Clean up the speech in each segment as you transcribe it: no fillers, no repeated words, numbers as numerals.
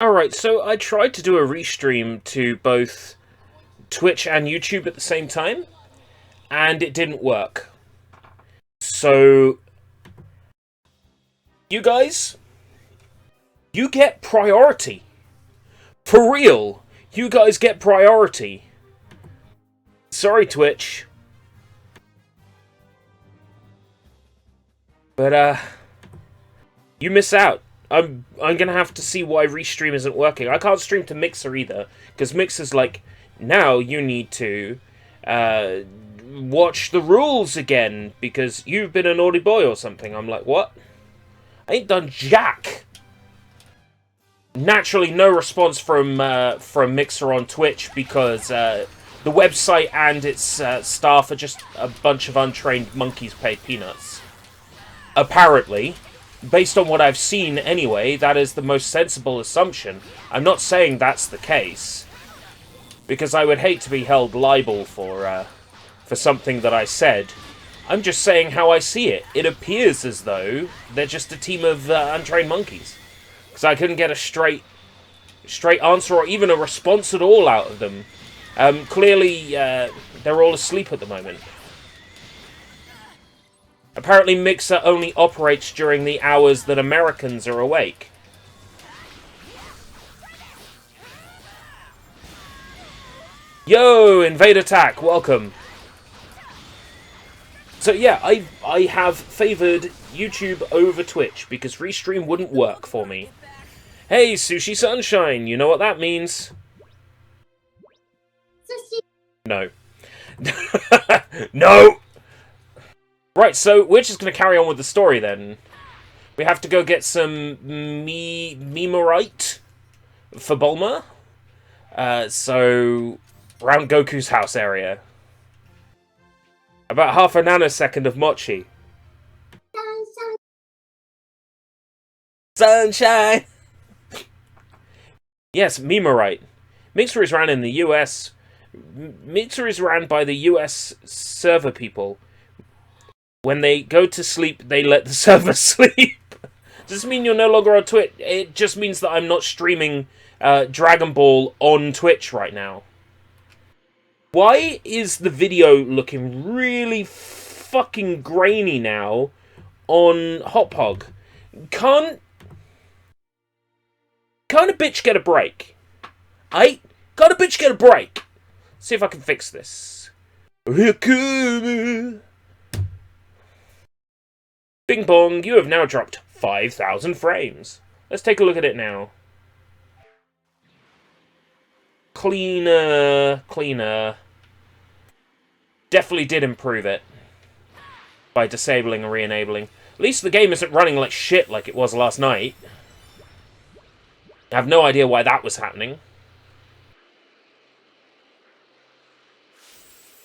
Alright, so I tried to do a restream to both Twitch and YouTube at the same time, and it didn't work. So, you guys, you get priority. For real, you guys get priority. Sorry, Twitch. But, you miss out. I'm gonna have to see why Restream isn't working. I can't stream to Mixer either, because Mixer's like, now you need to watch the rules again, because you've been a naughty boy or something. I'm like, what? I ain't done jack. Naturally, no response from Mixer on Twitch, because the website and its staff are just a bunch of untrained monkeys paid peanuts. Apparently. Based on what I've seen anyway, that is the most sensible assumption. I'm not saying that's the case, because I would hate to be held liable for something that I said. I'm just saying how I see it. It appears as though they're just a team of untrained monkeys. Because I couldn't get a straight answer or even a response at all out of them. Clearly, they're all asleep at the moment. Apparently Mixer only operates during the hours that Americans are awake. Yo, Invade Attack, welcome. So yeah, I have favoured YouTube over Twitch because Restream wouldn't work for me. Hey, Sushi Sunshine, you know what that means? Sushi. No. No! Right, so we're just going to carry on with the story then. We have to go get some Memorite for Bulma. So, around Goku's house area. About half a nanosecond of Mochi. Sunshine! Yes, Memorite. Mixer is ran in the US. Mixer is ran by the US server people. When they go to sleep, they let the server sleep. Does this mean you're no longer on Twitch? It just means that I'm not streaming Dragon Ball on Twitch right now. Why is the video looking really fucking grainy now on Hot Pog? Can't a bitch get a break? Can't a bitch get a break? See if I can fix this. Bing bong, you have now dropped 5,000 frames. Let's take a look at it now. Cleaner. Definitely did improve it by disabling and re-enabling. At least the game isn't running like shit like it was last night. I have no idea why that was happening.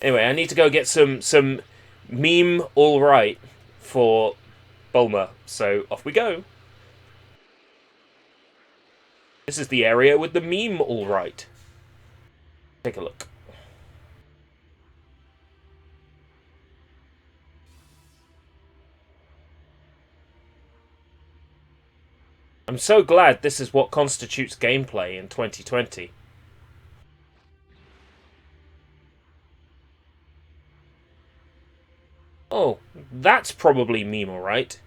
Anyway, I need to go get some meme alright for Bulma, so off we go. This is the area with the meme alright. Take a look. I'm so glad this is what constitutes gameplay in 2020. Oh, that's probably meme alright.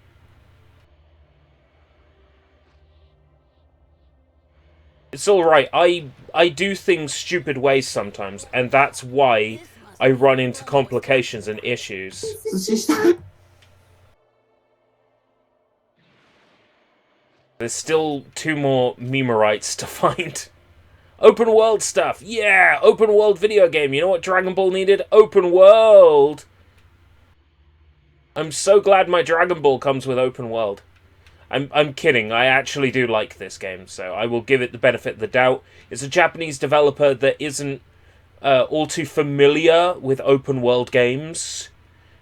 It's alright, I do things stupid ways sometimes, and that's why I run into complications and issues. There's still 2 more memorites to find. Open world stuff! Yeah! Open world video game! You know what Dragon Ball needed? Open world! I'm so glad my Dragon Ball comes with open world. I'm kidding, I actually do like this game, so I will give it the benefit of the doubt. It's a Japanese developer that isn't all too familiar with open world games,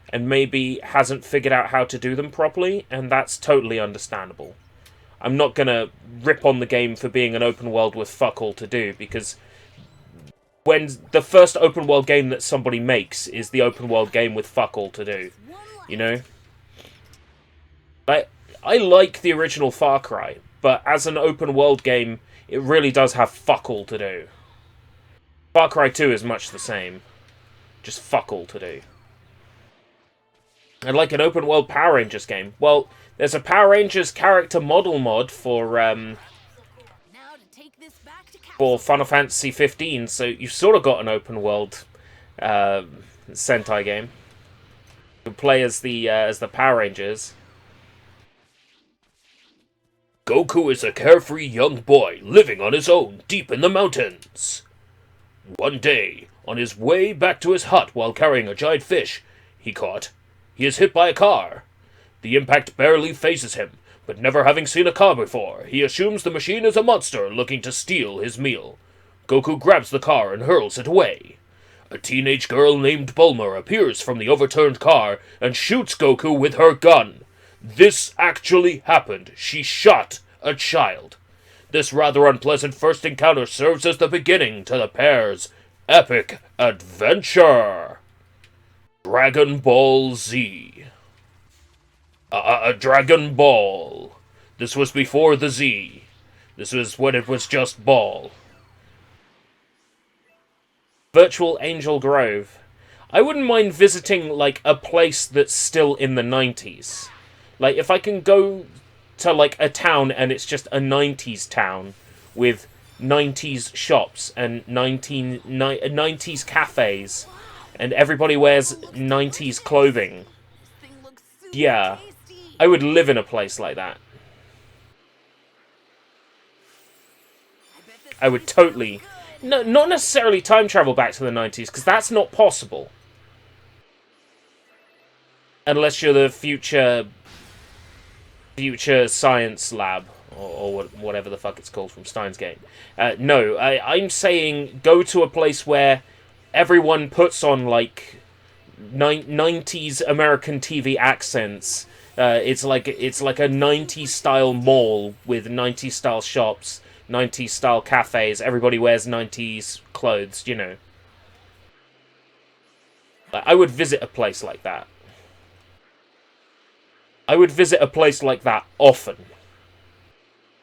and maybe hasn't figured out how to do them properly, and that's totally understandable. I'm not gonna rip on the game for being an open world with fuck all to do, because when the first open world game that somebody makes is the open world game with fuck all to do, you know? I like the original Far Cry, but as an open world game it really does have fuck all to do. Far Cry 2 is much the same. Just fuck all to do. And like an open world Power Rangers game. Well, there's a Power Rangers character model mod for Final Fantasy 15, so you've sort of got an open world Sentai game. You play as the Power Rangers. Goku is a carefree young boy living on his own deep in the mountains. One day, on his way back to his hut while carrying a giant fish he caught, he is hit by a car. The impact barely phases him, but never having seen a car before, he assumes the machine is a monster looking to steal his meal. Goku grabs the car and hurls it away. A teenage girl named Bulma appears from the overturned car and shoots Goku with her gun. This actually happened. She shot a child. This rather unpleasant first encounter serves as the beginning to the pair's epic adventure. Dragon Ball Z. Dragon Ball. This was before the Z. This was when it was just Ball. Virtual Angel Grove. I wouldn't mind visiting, like, a place that's still in the 90s. Like, if I can go to, like, a town and it's just a 90s town with 90s shops and 90s cafes and everybody wears 90s clothing. Yeah, I would live in a place like that. I would totally... No, not necessarily time travel back to the 90s, because that's not possible. Unless you're the future science lab, or whatever the fuck it's called from Steins Gate. No, I'm saying go to a place where everyone puts on, like, 90s American TV accents. It's like a 90s style mall with 90s style shops, 90s style cafes. Everybody wears 90s clothes, you know. I would visit a place like that. I would visit a place like that often.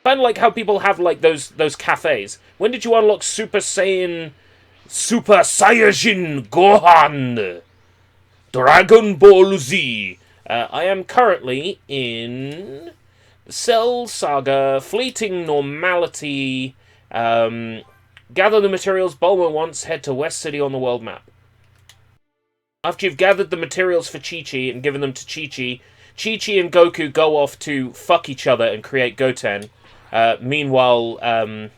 Kind of like how people have, like, those cafes. When did you unlock Super Saiyajin Gohan? Dragon Ball Z. I am currently in Cell Saga, Fleeting Normality. Gather the materials Bulma wants, head to West City on the world map. After you've gathered the materials for Chi-Chi and given them to Chi-Chi, Chi-Chi and Goku go off to fuck each other and create Goten. Meanwhile,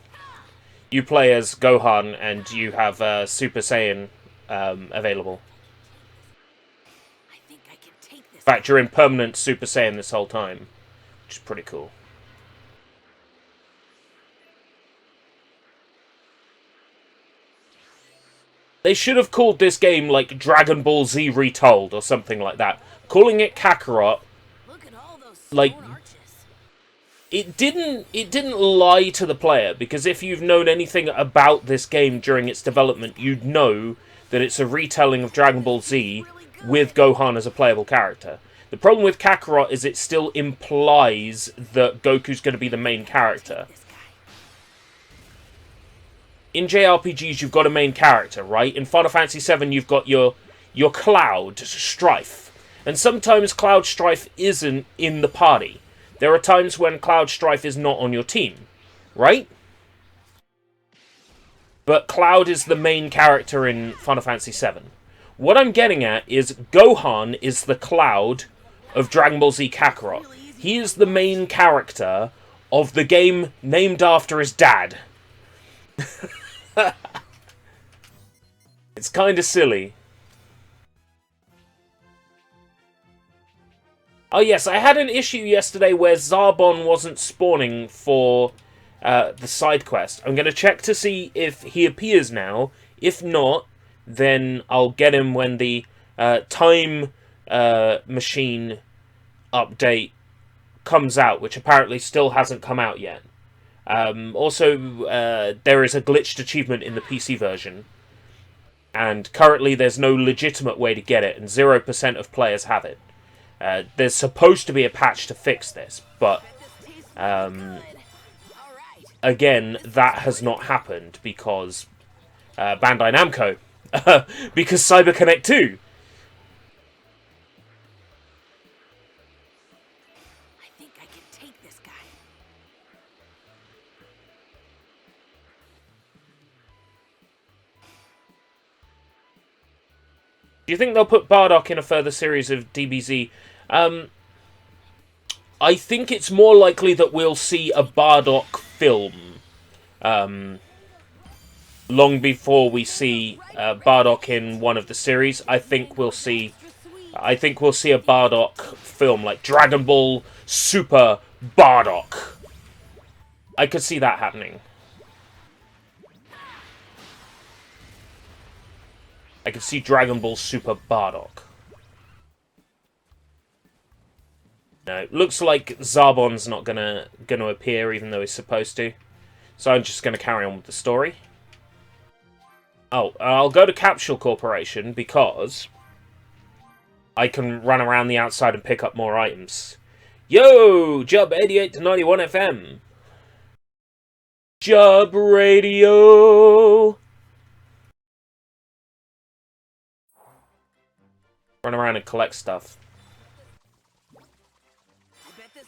you play as Gohan and you have Super Saiyan available. In fact, you're in permanent Super Saiyan this whole time, which is pretty cool. They should have called this game, like, Dragon Ball Z Retold or something like that. Calling it Kakarot, like, it didn't lie to the player, because if you've known anything about this game during its development, you'd know that it's a retelling of Dragon Ball Z with Gohan as a playable character. The problem with Kakarot is it still implies that Goku's going to be the main character. In JRPGs, you've got a main character, right? In Final Fantasy VII, you've got your Cloud Strife. And sometimes Cloud Strife isn't in the party. There are times when Cloud Strife is not on your team, right? But Cloud is the main character in Final Fantasy VII. What I'm getting at is Gohan is the Cloud of Dragon Ball Z Kakarot. He is the main character of the game named after his dad. It's kind of silly. Oh yes, I had an issue yesterday where Zarbon wasn't spawning for the side quest. I'm going to check to see if he appears now. If not, then I'll get him when the time machine update comes out, which apparently still hasn't come out yet. Also, there is a glitched achievement in the PC version, and currently there's no legitimate way to get it, and 0% of players have it. There's supposed to be a patch to fix this, but again, that has not happened because Bandai Namco. Because CyberConnect 2. I think I can take this guy. Do you think they'll put Bardock in a further series of DBZ? I think it's more likely that we'll see a Bardock film. Long before we see Bardock in one of the series, I think we'll see a Bardock film, like Dragon Ball Super Bardock. I could see that happening. I could see Dragon Ball Super Bardock. No, it looks like Zarbon's not gonna appear, even though he's supposed to. So I'm just gonna carry on with the story. Oh, I'll go to Capsule Corporation because I can run around the outside and pick up more items. Yo, Jub 88 to 91 FM. Jub Radio. Run around and collect stuff.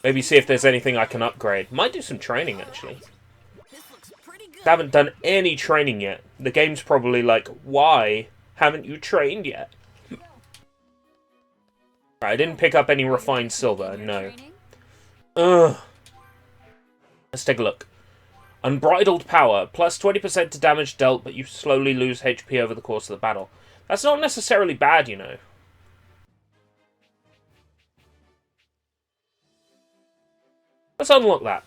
Maybe see if there's anything I can upgrade. Might do some training, actually. I haven't done any training yet. The game's probably like, why haven't you trained yet? I didn't pick up any refined silver, no. Ugh. Let's take a look. Unbridled power. Plus 20% to damage dealt, but you slowly lose HP over the course of the battle. That's not necessarily bad, you know. Let's unlock that.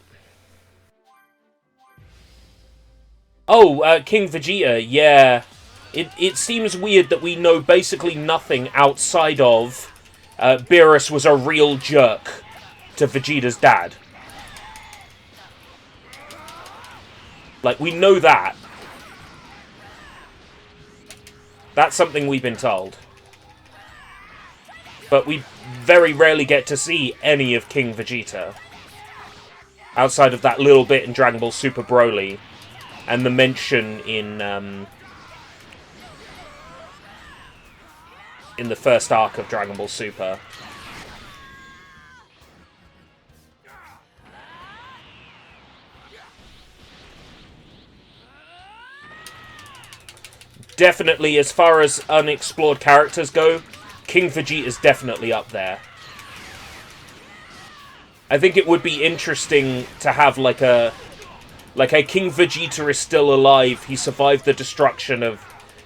Oh, King Vegeta, yeah. It seems weird that we know basically nothing outside of Beerus was a real jerk to Vegeta's dad. Like, we know that. That's something we've been told. But we very rarely get to see any of King Vegeta. Outside of that little bit in Dragon Ball Super Broly. And the mention in the first arc of Dragon Ball Super. Definitely, as far as unexplored characters go, King Vegeta is definitely up there. I think it would be interesting to have like a King Vegeta is still alive. He survived the destruction of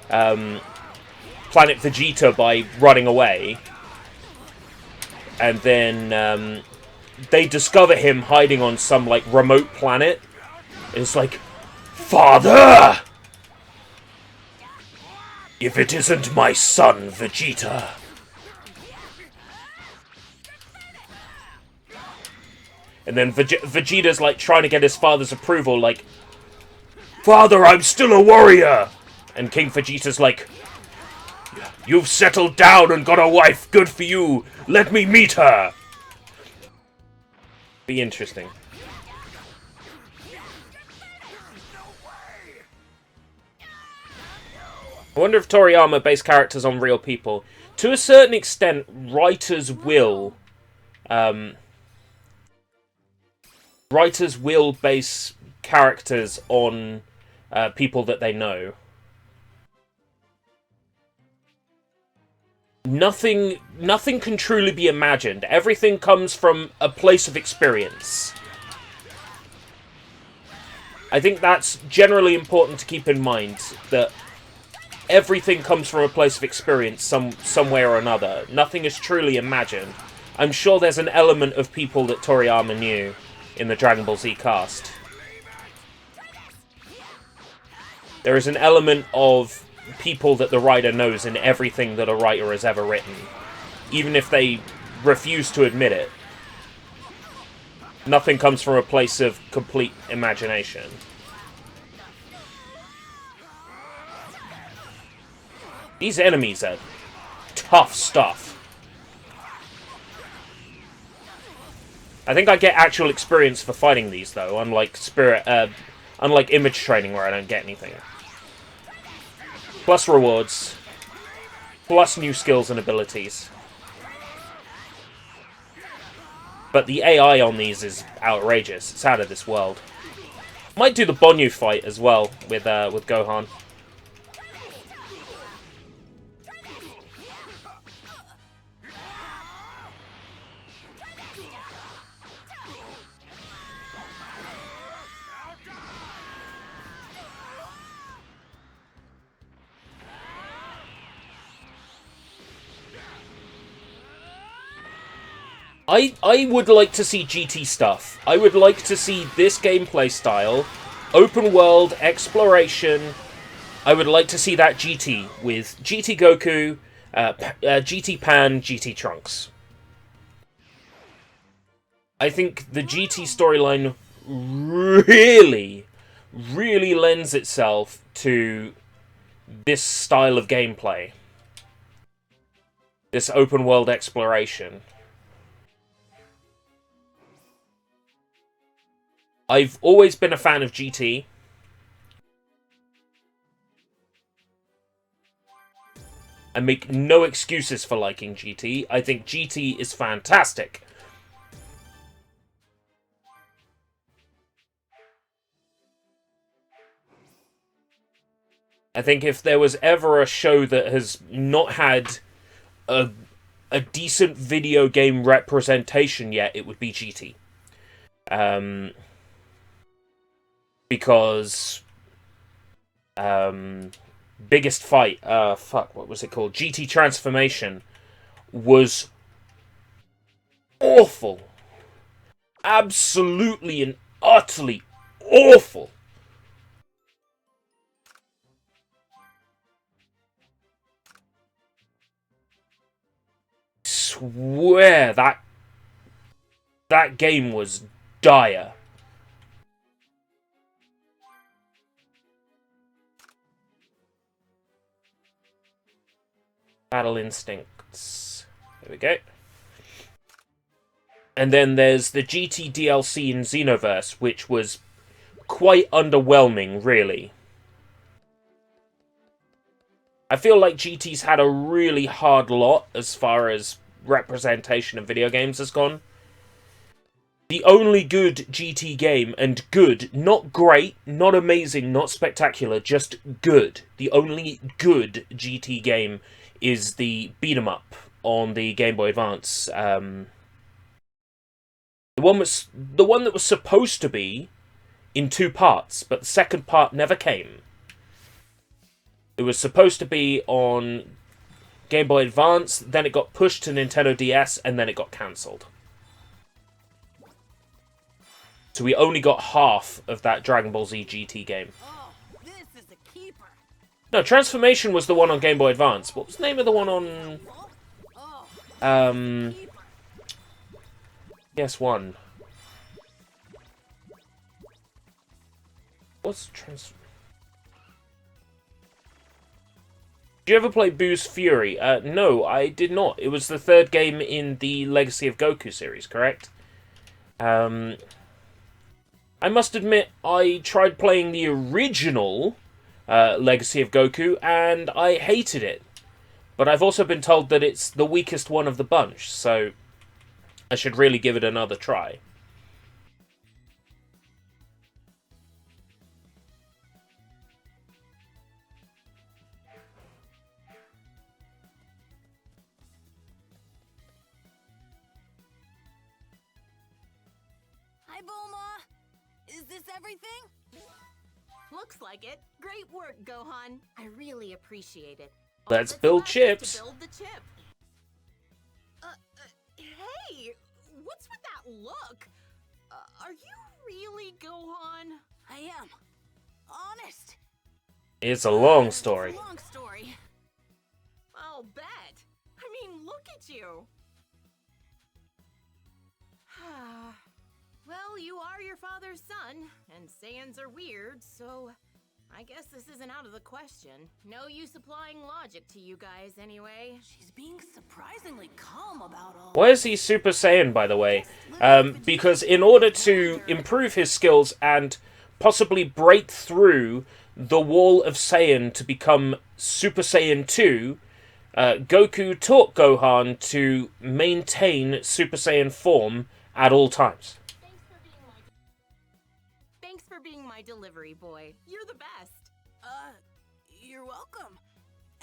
Planet Vegeta by running away. And then they discover him hiding on some like remote planet. It's like, Father! If it isn't my son, Vegeta. And then Vegeta's like trying to get his father's approval, like, Father, I'm still a warrior! And King Vegeta's like, you've settled down and got a wife, good for you! Let me meet her! Be interesting. I wonder if Toriyama based characters on real people. To a certain extent, writers will base characters on people that they know. Nothing can truly be imagined. Everything comes from a place of experience. I think that's generally important to keep in mind, that everything comes from a place of experience somewhere or another. Nothing is truly imagined. I'm sure there's an element of people that Toriyama knew in the Dragon Ball Z cast. There is an element of people that the writer knows in everything that a writer has ever written, even if they refuse to admit it. Nothing comes from a place of complete imagination. These enemies are tough stuff. I think I get actual experience for fighting these, though, unlike Unlike image training, where I don't get anything. Plus rewards. Plus new skills and abilities. But the AI on these is outrageous. It's out of this world. Might do the Bonyu fight as well with Gohan. I would like to see GT stuff. I would like to see this gameplay style, open world, exploration. I would like to see that GT, with GT Goku, GT Pan, GT Trunks. I think the GT storyline really, really lends itself to this style of gameplay. This open world exploration. I've always been a fan of GT. I make no excuses for liking GT. I think GT is fantastic. I think if there was ever a show that has not had a decent video game representation yet, it would be GT. Because biggest fight, what was it called? GT Transformation was awful. Absolutely and utterly awful. I swear that game was dire. Battle Instincts. There we go. And then there's the GT DLC in Xenoverse, which was quite underwhelming, really. I feel like GT's had a really hard lot as far as representation of video games has gone. The only good GT game, and good, not great, not amazing, not spectacular, just good. The only good GT game is the beat-em up on the Game Boy Advance. The one that was supposed to be in 2 parts, but the second part never came. It was supposed to be on Game Boy Advance, then it got pushed to Nintendo DS, and then it got cancelled. So we only got half of that Dragon Ball Z GT game. Oh, this is a keeper. No, Transformation was the one on Game Boy Advance. What was the name of the one on... PS1. What's Did you ever play Boo's Fury? No, I did not. It was the 3rd game in the Legacy of Goku series, correct? I must admit, I tried playing the original Legacy of Goku, and I hated it. But I've also been told that it's the weakest one of the bunch, so I should really give it another try. Hi, Bulma. Is this everything? Looks like it. Great work, Gohan. I really appreciate it. All Let's that's build left is chips. to build the chip. Hey, what's with that look? Are you really Gohan? I am. Honest. It's a long story. It's a long story. I'll bet. I mean, look at you. Well, you are your father's son, and Saiyans are weird, so I guess this isn't out of the question. No use applying logic to you guys anyway. She's being surprisingly calm about all. Why is he Super Saiyan, by the way? Because in order to improve his skills and possibly break through the wall of Saiyan to become Super Saiyan 2, Goku taught Gohan to maintain Super Saiyan form at all times. Thanks for being my delivery boy. You're the best. You're welcome.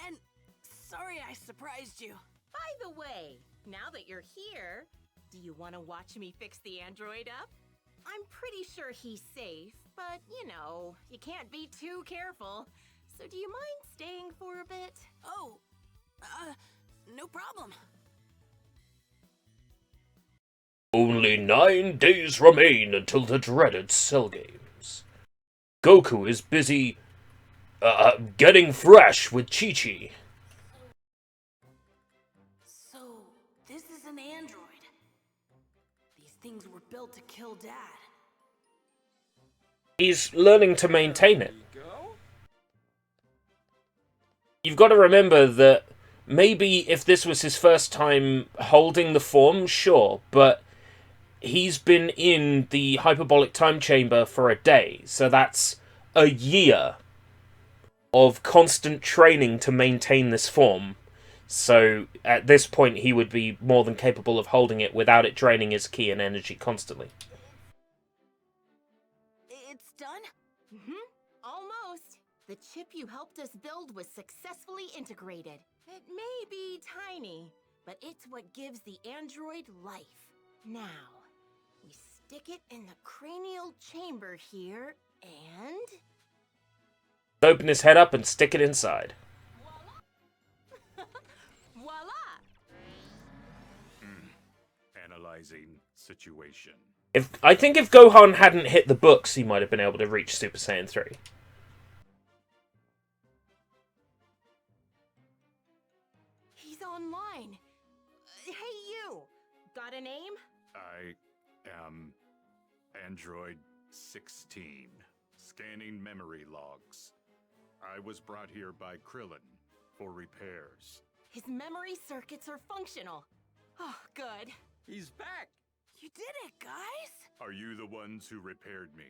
And sorry I surprised you. By the way, now that you're here, do you want to watch me fix the android up? I'm pretty sure he's safe, but you know, you can't be too careful. So do you mind staying for a bit? Oh, no problem. Only 9 days remain until the dreaded Cell Games. Goku is busy, getting fresh with Chi-Chi. So, this is an android. These things were built to kill Dad. He's learning to maintain it. You've got to remember that maybe if this was his first time holding the form, sure, but he's been in the hyperbolic time chamber for a day, so that's a year of constant training to maintain this form. So at this point he would be more than capable of holding it without it draining his ki and energy constantly. It's done? Almost. The chip you helped us build was successfully integrated. It may be tiny, but it's what gives the android life. Now, we stick it in the cranial chamber here, and... Open his head up and stick it inside. voila! Analyzing situation. I think if Gohan hadn't hit the books, he might have been able to reach Super Saiyan 3. He's online. Hey, you! Got a name? I am Android 16, scanning memory logs. I was brought here by Krillin for repairs. His memory circuits are functional. Oh, good. He's back! You did it, guys! Are you the ones who repaired me?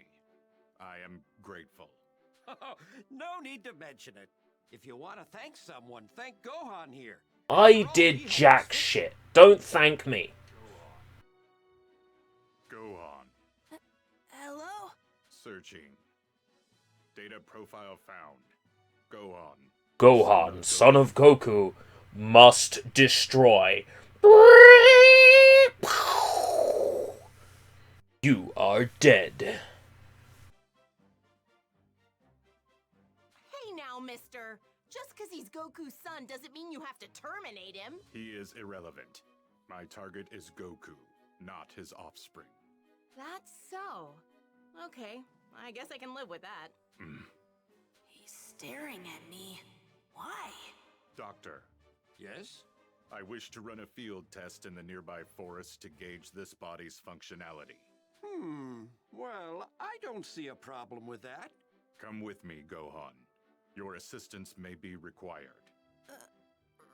I am grateful. Oh, no need to mention it. If you want to thank someone, thank Gohan here. I did jack shit. Don't thank me. Go on. Hello? Searching. Data profile found. Go on. Gohan, son of Goku, must destroy. You are dead. Hey now, mister. Just because he's Goku's son doesn't mean you have to terminate him. He is irrelevant. My target is Goku, not his offspring. That's so. Okay, I guess I can live with that. He's staring at me. Why? Doctor, Yes? I wish to run a field test in the nearby forest to gauge this body's functionality. Well, I don't see a problem with that. Come with me, Gohan. Your assistance may be required.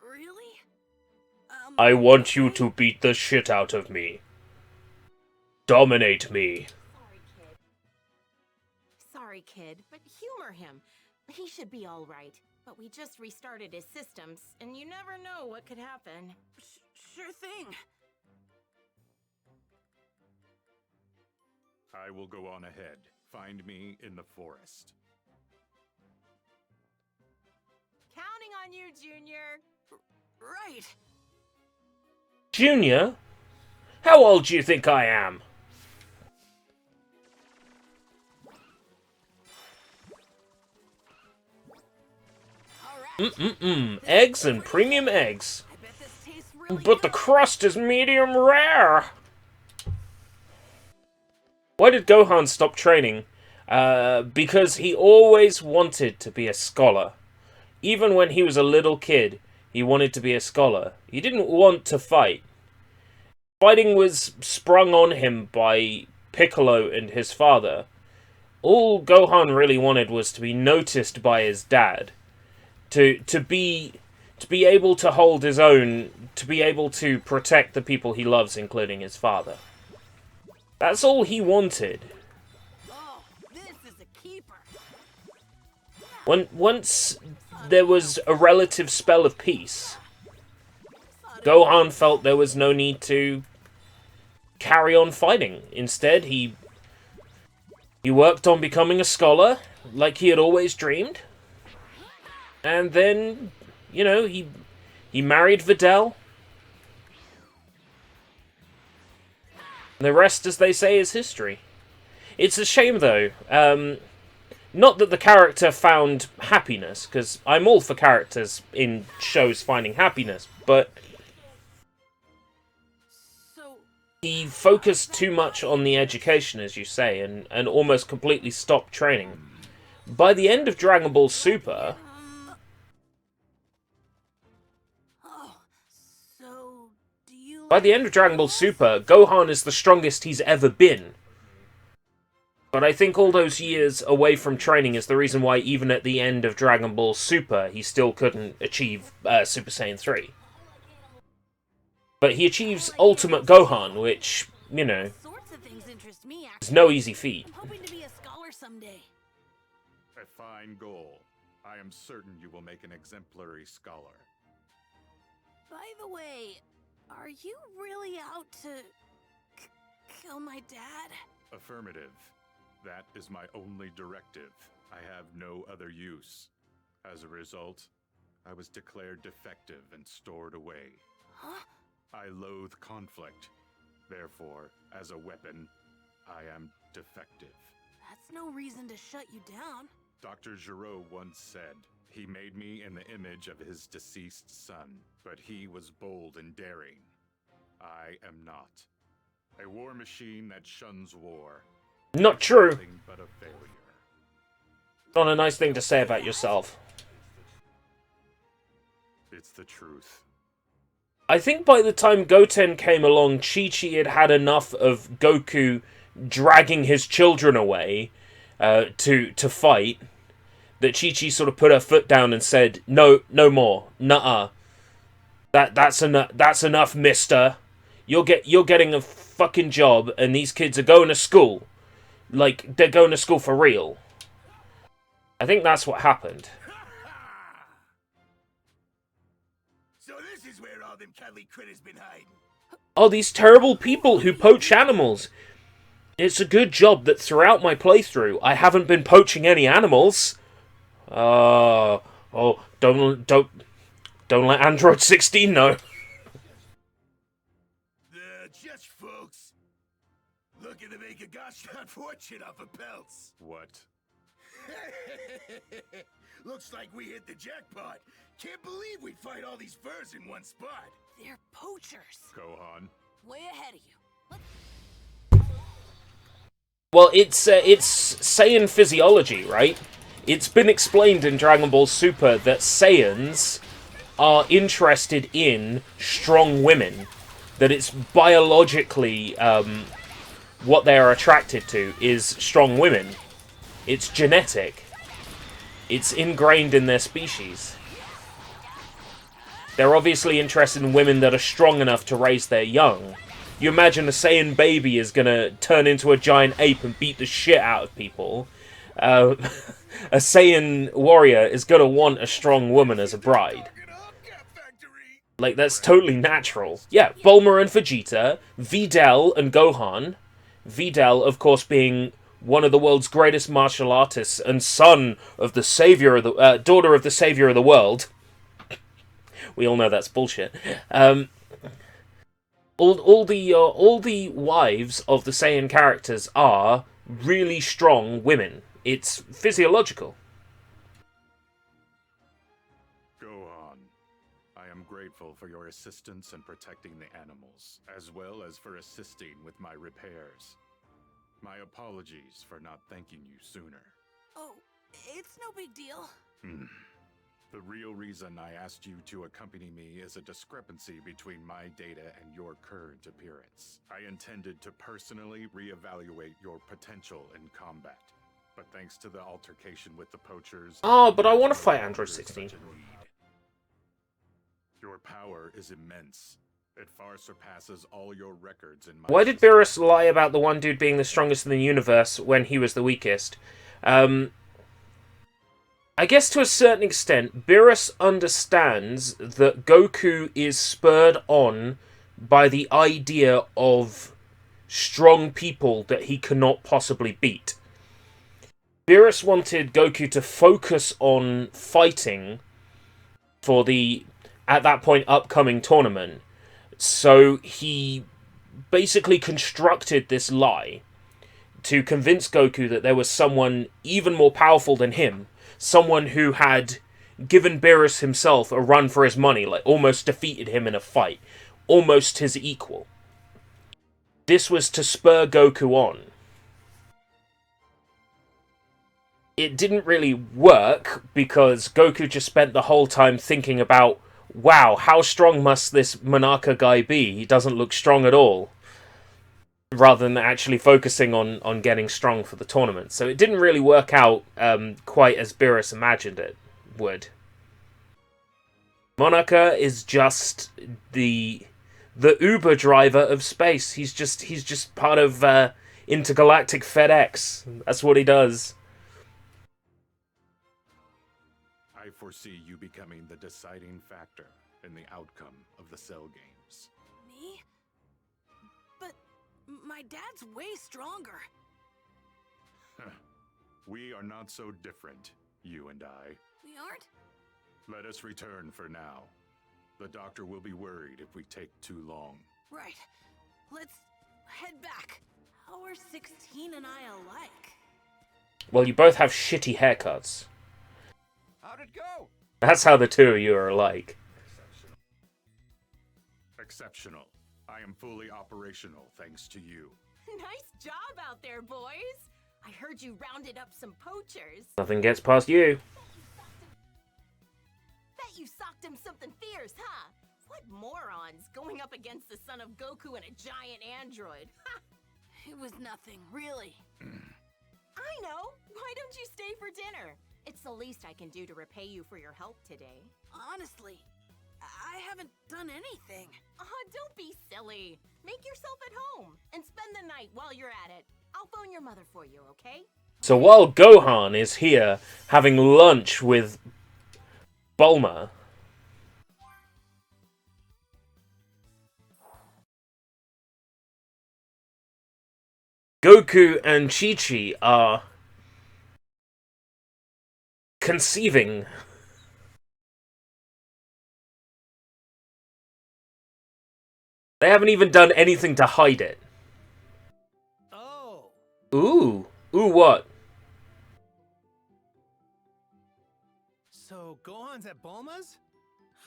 Really? I want you to beat the shit out of me. Dominate me. Sorry, kid, but humor him. He should be all right. But we just restarted his systems, and you never know what could happen. Sure thing. I will go on ahead. Find me in the forest. Counting on you, Junior. Right. Junior? How old do you think I am? Eggs and premium eggs. I bet this tastes really But the good. crust is medium rare. Why did Gohan stop training? Because he always wanted to be a scholar. Even when he was a little kid, he wanted to be a scholar. He didn't want to fight. Fighting was sprung on him by Piccolo and his father. All Gohan really wanted was to be noticed by his dad. To be able to hold his own, to be able to protect the people he loves, including his father. That's all he wanted. Oh, this is Once there was a relative spell of peace, Gohan felt there was no need to carry on fighting. Instead, he worked on becoming a scholar, like he had always dreamed. And then, you know, he married Videl. The rest, as they say, is history. It's a shame, though. Not that the character found happiness, because I'm all for characters in shows finding happiness, but So, he focused too much on the education, as you say, and almost completely stopped training. By the end of Dragon Ball Super, oh, so do you by the end of Dragon Ball Super, Gohan is the strongest he's ever been. But I think all those years away from training is the reason why even at the end of Dragon Ball Super, he still couldn't achieve Super Saiyan 3. But he achieves Ultimate Gohan, which, you know, sorts of things interest me, is actually. no easy feat. I'm hoping to be a scholar someday. A fine goal. I am certain you will make an exemplary scholar. By the way, are you really out to kill my dad? Affirmative. That is my only directive. I have no other use. As a result, I was declared defective and stored away. Huh? I loathe conflict. Therefore, as a weapon, I am defective. That's no reason to shut you down. Dr. Giraud once said, he made me in the image of his deceased son, but he was bold and daring. I am not. A war machine that shuns war. Not true. Nothing but a failure. Not a nice thing to say about yourself. It's the truth. I think by the time Goten came along, Chi-Chi had had enough of Goku dragging his children away to fight, that Chi-Chi sort of put her foot down and said, "No, no more. Nuh-uh. That's enough, mister. You're getting a fucking job, and these kids are going to school. Like, they're going to school for real." I think that's what happened. So this is where all them cuddly critters been hiding. Oh, these terrible people who poach animals. It's a good job that throughout my playthrough, I haven't been poaching any animals. Oh, don't let Android 16 know. Just folks. Looking to make a gosh darn fortune off of pelts. What? Looks like we hit the jackpot. Can't believe we fight all these furs in one spot. They're poachers. Gohan? Way ahead of you. Well, it's Saiyan physiology, right? It's been explained in Dragon Ball Super that Saiyans are interested in strong women. That it's biologically what they are attracted to is strong women. It's genetic. It's ingrained in their species. They're obviously interested in women that are strong enough to raise their young. You imagine a Saiyan baby is going to turn into a giant ape and beat the shit out of people. A Saiyan warrior is going to want a strong woman as a bride. Like, that's totally natural. Yeah, Bulma and Vegeta, Videl and Gohan. Videl, of course, being one of the world's greatest martial artists and son of the savior of the daughter of the savior of the world. We all know that's bullshit. All the wives of the Saiyan characters are really strong women. It's physiological. Gohan, I am grateful for your assistance in protecting the animals, as well as for assisting with my repairs. My apologies for not thanking you sooner. Oh, it's no big deal. The real reason I asked you to accompany me is a discrepancy between my data and your current appearance. I intended to personally reevaluate your potential in combat, but thanks to the altercation with the poachers... Oh, but I want to fight Android 16. Your power is immense. It far surpasses all your records in my... Why did Beerus lie about the one dude being the strongest in the universe when he was the weakest? I guess to a certain extent, Beerus understands that Goku is spurred on by the idea of strong people that he cannot possibly beat. Beerus wanted Goku to focus on fighting for the, at that point, upcoming tournament. So he basically constructed this lie to convince Goku that there was someone even more powerful than him, someone who had given Beerus himself a run for his money, like almost defeated him in a fight, almost his equal. This was to spur Goku on. It didn't really work because Goku just spent the whole time thinking about, wow, how strong must this Monaka guy be? He doesn't look strong at all. Rather than actually focusing on getting strong for the tournament. So it didn't really work out quite as Beerus imagined it would. Monaka is just the Uber driver of space. He's just part of intergalactic FedEx. That's what he does. I foresee you becoming the deciding factor in the outcome of the Cell Games. Me? But my dad's way stronger. We are not so different, you and I. We aren't? Let us return for now. The doctor will be worried if we take too long. Right. Let's head back. How are 16 and I alike? Well, you both have shitty haircuts. How'd it go? That's how the two of you are alike. Exceptional. I am fully operational thanks to you. Nice job out there, boys. I heard you rounded up some poachers. Nothing gets past you. Bet you socked him something fierce, huh? What morons going up against the son of Goku and a giant android? Ha! It was nothing, really. I know. Why don't you stay for dinner? It's the least I can do to repay you for your help today. Honestly, I haven't done anything. Don't be silly. Make yourself at home and spend the night while you're at it. I'll phone your mother for you, okay? So while Gohan is here having lunch with Bulma, Goku and Chi-Chi are conceiving. They haven't even done anything to hide it. Oh. Ooh. Ooh, what? So Gohan's at Bulma's?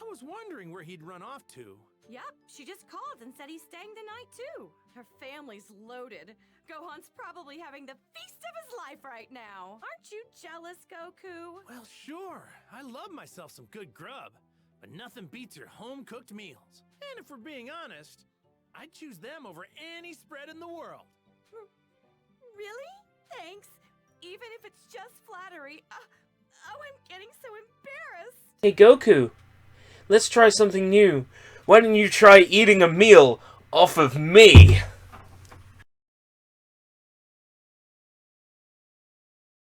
I was wondering where he'd run off to. Yep, she just called and said he's staying the night too. Her family's loaded. Gohan's probably having the feast of his life right now. Aren't you jealous, Goku? Well, sure. I love myself some good grub. But nothing beats your home-cooked meals. And if we're being honest, I'd choose them over any spread in the world. Really? Thanks. Even if it's just flattery. Oh, I'm getting so embarrassed. Hey, Goku. Let's try something new. Why don't you try eating a meal off of me?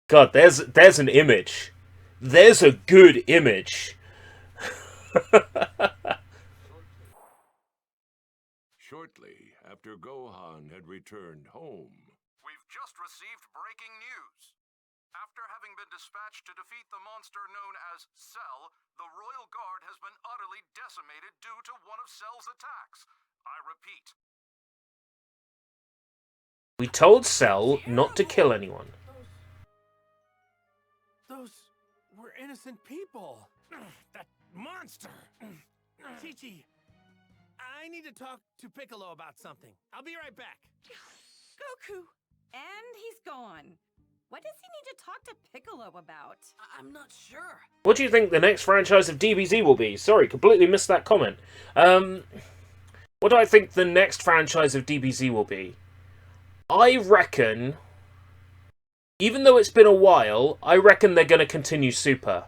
God, there's an image. There's a good image. Shortly after Gohan had returned home. We've just received breaking news. After having been dispatched to defeat the monster known as Cell, the Royal Guard has been utterly decimated due to one of Cell's attacks. I repeat. We told Cell not to kill anyone. Those were innocent people. That monster. Chi-Chi, I need to talk to Piccolo about something. I'll be right back. Goku! And he's gone. What does he need to talk to Piccolo about? I'm not sure. What do you think the next franchise of DBZ will be? Sorry, completely missed that comment. What do I think the next franchise of DBZ will be? I reckon, even though it's been a while, I reckon they're going to continue Super.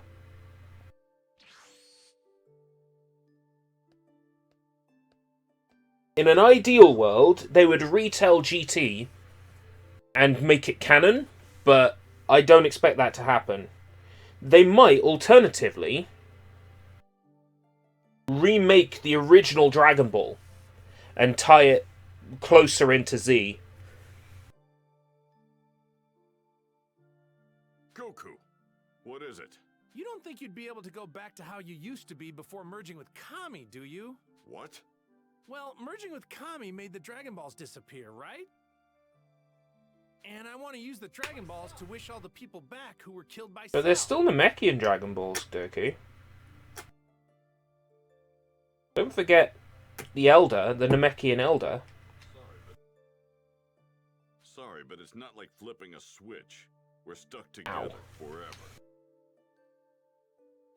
In an ideal world, they would retell GT and make it canon, but I don't expect that to happen. they might, alternatively, remake the original Dragon Ball and tie it closer into Z. Goku, what is it? You don't think you'd be able to go back to how you used to be before merging with Kami, do you? What? Well, merging with Kami made the Dragon Balls disappear, right? And I want to use the Dragon Balls to wish all the people back who were killed by But there's Cell. still Namekian Dragon Balls, Goku. Don't forget the Elder, the Namekian Elder. Sorry, but it's not like flipping a switch. We're stuck together forever.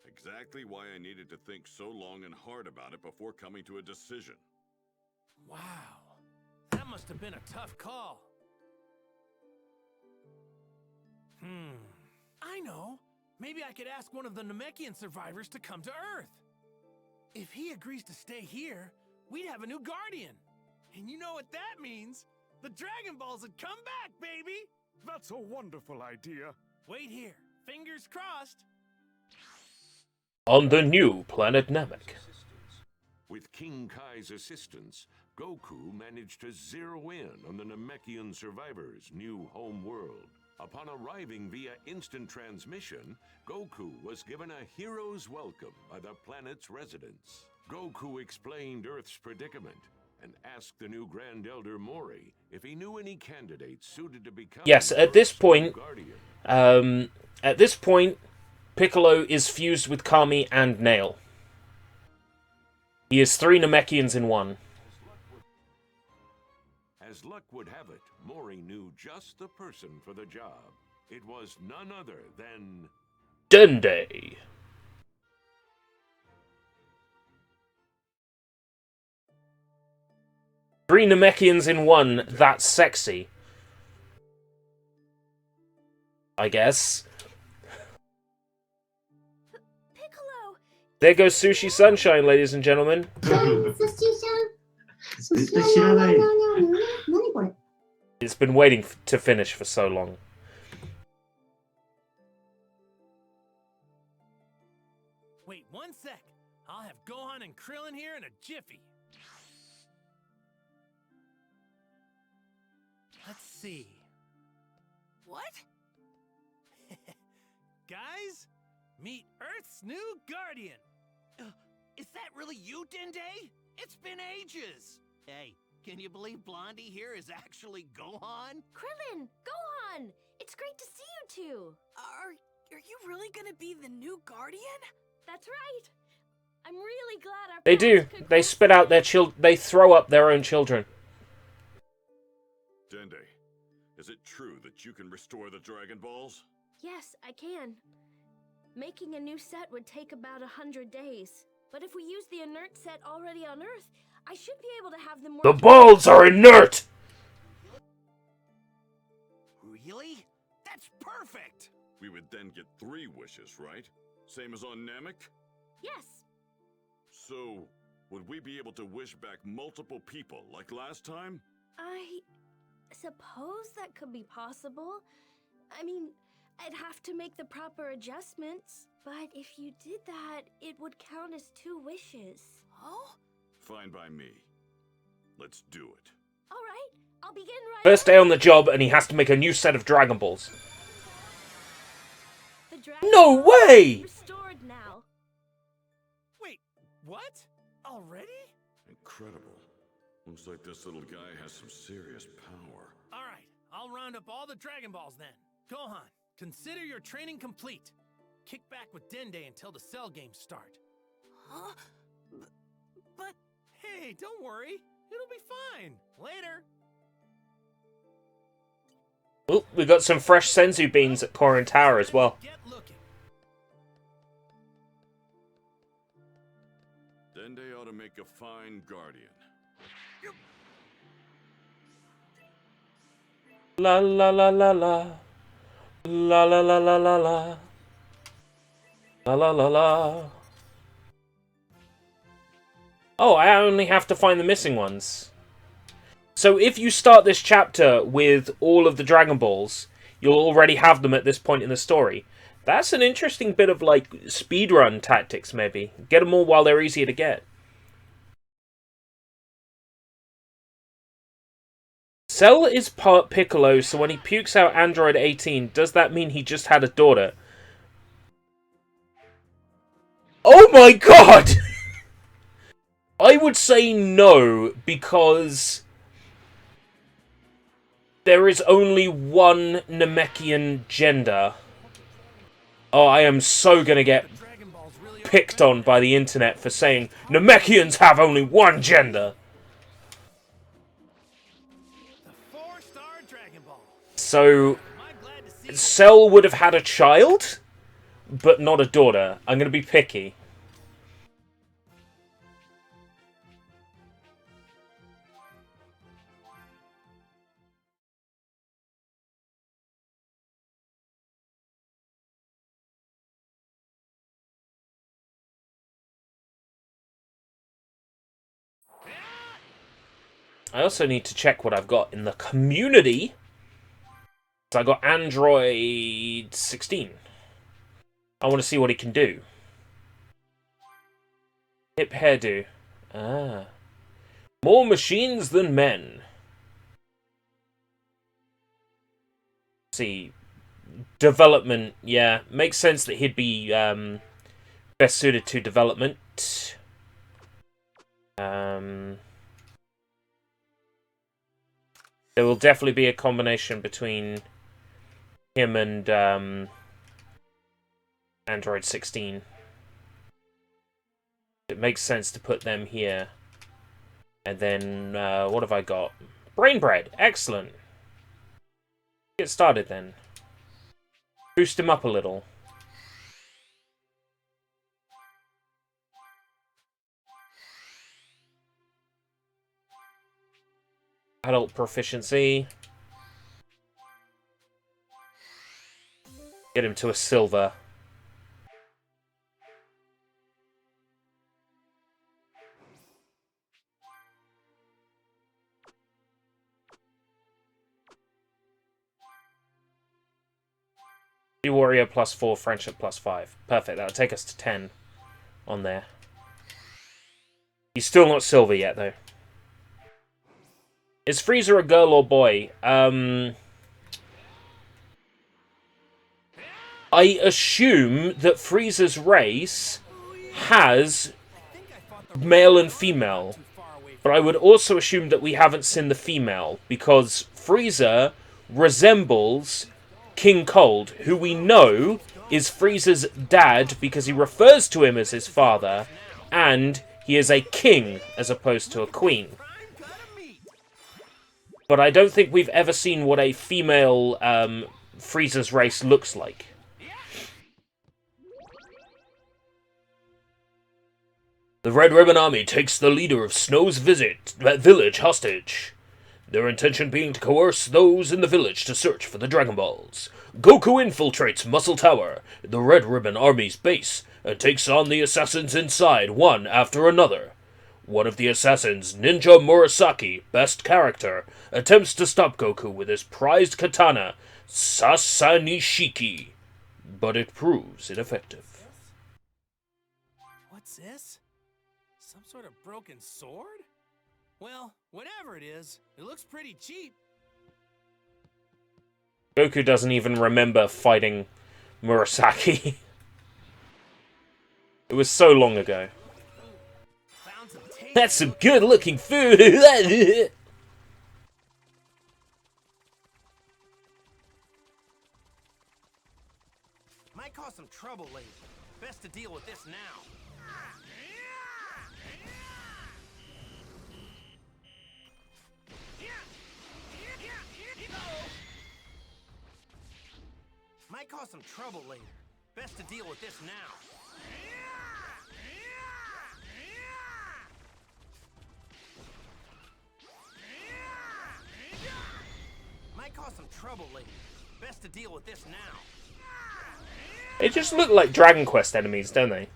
Exactly why I needed to think so long and hard about it before coming to a decision. Wow. That must have been a tough call. I know. Maybe I could ask one of the Namekian survivors to come to Earth. If he agrees to stay here, we'd have a new guardian. And you know what that means? The Dragon Balls would come back, baby! That's a wonderful idea. Wait here. Fingers crossed. On the new planet Namek. With King Kai's assistance, Goku managed to zero in on the Namekian survivors' new home world. Upon arriving via instant transmission, Goku was given a hero's welcome by the planet's residents. Goku explained Earth's predicament and asked the new Grand Elder Mori if he knew any candidates suited to become Yes, at this Earth's point, guardian. Piccolo is fused with Kami and Nail. He is 3 Namekians in one. As luck would have it, Mori knew just the person for the job. It was none other than Dende. Three Namekians in one, that's sexy. I guess. Piccolo! There goes Sushi Sunshine, ladies and gentlemen. It's been waiting to finish for so long. Wait 1 sec. I'll have Gohan and Krillin here in a jiffy. Let's see. What? Guys, meet Earth's new guardian. Is that really you, Dende? It's been ages. Hey, can you believe Blondie here is actually Gohan? Krillin! Gohan! It's great to see you two! Are you really gonna be the new guardian? That's right. I'm really glad our They do. paths could They cross spit out their today. they throw up their own children. Dende, is it true that you can restore the Dragon Balls? Yes, I can. Making a new set would take about 100 days. But if we use the inert set already on Earth, I should be able to have them The work. balls are inert! Really? That's perfect! We would then get 3 wishes, right? Same as on Namek? Yes. So, would we be able to wish back multiple people like last time? I suppose that could be possible. I mean, I'd have to make the proper adjustments. But if you did that, it would count as 2 wishes. Oh? Fine by me. Let's do it. All right, I'll begin right First away. day on the job, and he has to make a new set of Dragon Balls. The Dragon No Ball is way! restored now. Wait, what? Already? Incredible. Looks like this little guy has some serious power. All right, I'll round up all the Dragon Balls then. Gohan, consider your training complete. Kick back with Dende until the Cell games start. Huh? But Hey, don't worry. It'll be fine. Later. Oh, we got some fresh Senzu beans at Korin Tower as well. Get looking. Dende ought to make a fine guardian. La la la la la. La la la la la la. La la la la. Oh, I only have to find the missing ones. So if you start this chapter with all of the Dragon Balls, you'll already have them at this point in the story. That's an interesting bit of, like, speedrun tactics, maybe. Get them all while they're easier to get. Cell is part Piccolo, so when he pukes out Android 18, does that mean he just had a daughter? Oh my god! I would say no, because there is only one Namekian gender. Oh, I am so gonna get picked on by the internet for saying Namekians have only one gender. So, Cell would have had a child, but not a daughter. I'm gonna be picky. I also need to check what I've got in the community. So I got Android 16. I want to see what he can do. Hip hairdo. Ah. More machines than men. Let's see. Development. Yeah. Makes sense that he'd be best suited to development. There will definitely be a combination between him and Android 16. It makes sense to put them here. And then, what have I got? Brain bread! Excellent! Get started then. Boost him up a little. Adult proficiency. Get him to a silver. Warrior +4, friendship +5. Perfect, that'll take us to 10 on there. He's still not silver yet, though. Is Frieza a girl or boy? I assume that Frieza's race has male and female. But I would also assume that we haven't seen the female, because Frieza resembles King Cold, who we know is Frieza's dad because he refers to him as his father, and he is a king as opposed to a queen. But I don't think we've ever seen what a female Frieza's race looks like. The Red Ribbon Army takes the leader of Snow's village hostage. Their intention being to coerce those in the village to search for the Dragon Balls. Goku infiltrates Muscle Tower, the Red Ribbon Army's base, and takes on the assassins inside one after another. One of the assassins, Ninja Murasaki, best character, attempts to stop Goku with his prized katana, Sasanishiki, but it proves ineffective. What's this? Some sort of broken sword? Well, whatever it is, it looks pretty cheap. Goku doesn't even remember fighting Murasaki. It was so long ago. That's some good-looking food! Might cause some trouble later. Best to deal with this now. Might cause some trouble later. Best to deal with this now. Might cause some trouble later. Best to deal with this now. They just look like Dragon Quest enemies, don't they?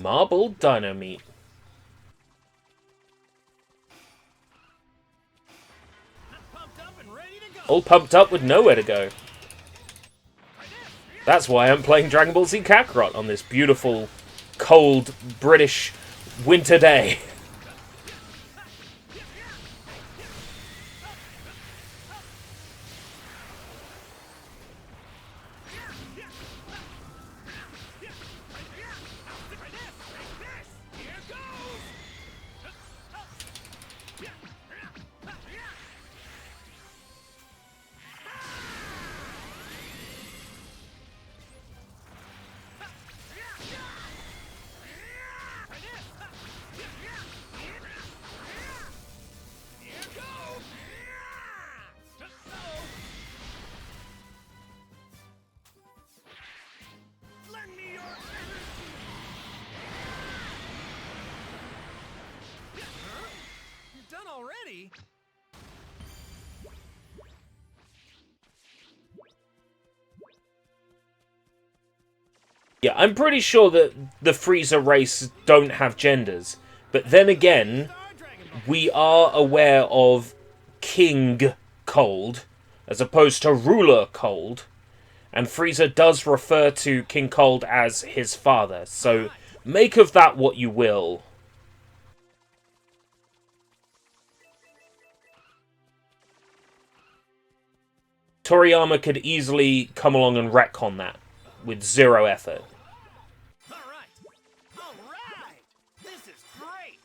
Marbled dino meat. All pumped up with nowhere to go. That's why I'm playing Dragon Ball Z Kakarot on this beautiful, cold, British winter day. Already? Yeah, I'm pretty sure that the Frieza race don't have genders. But then again, we are aware of King Cold, as opposed to Ruler Cold. And Frieza does refer to King Cold as his father. So make of that what you will. Toriyama could easily come along and retcon that with zero effort. Alright! This is great!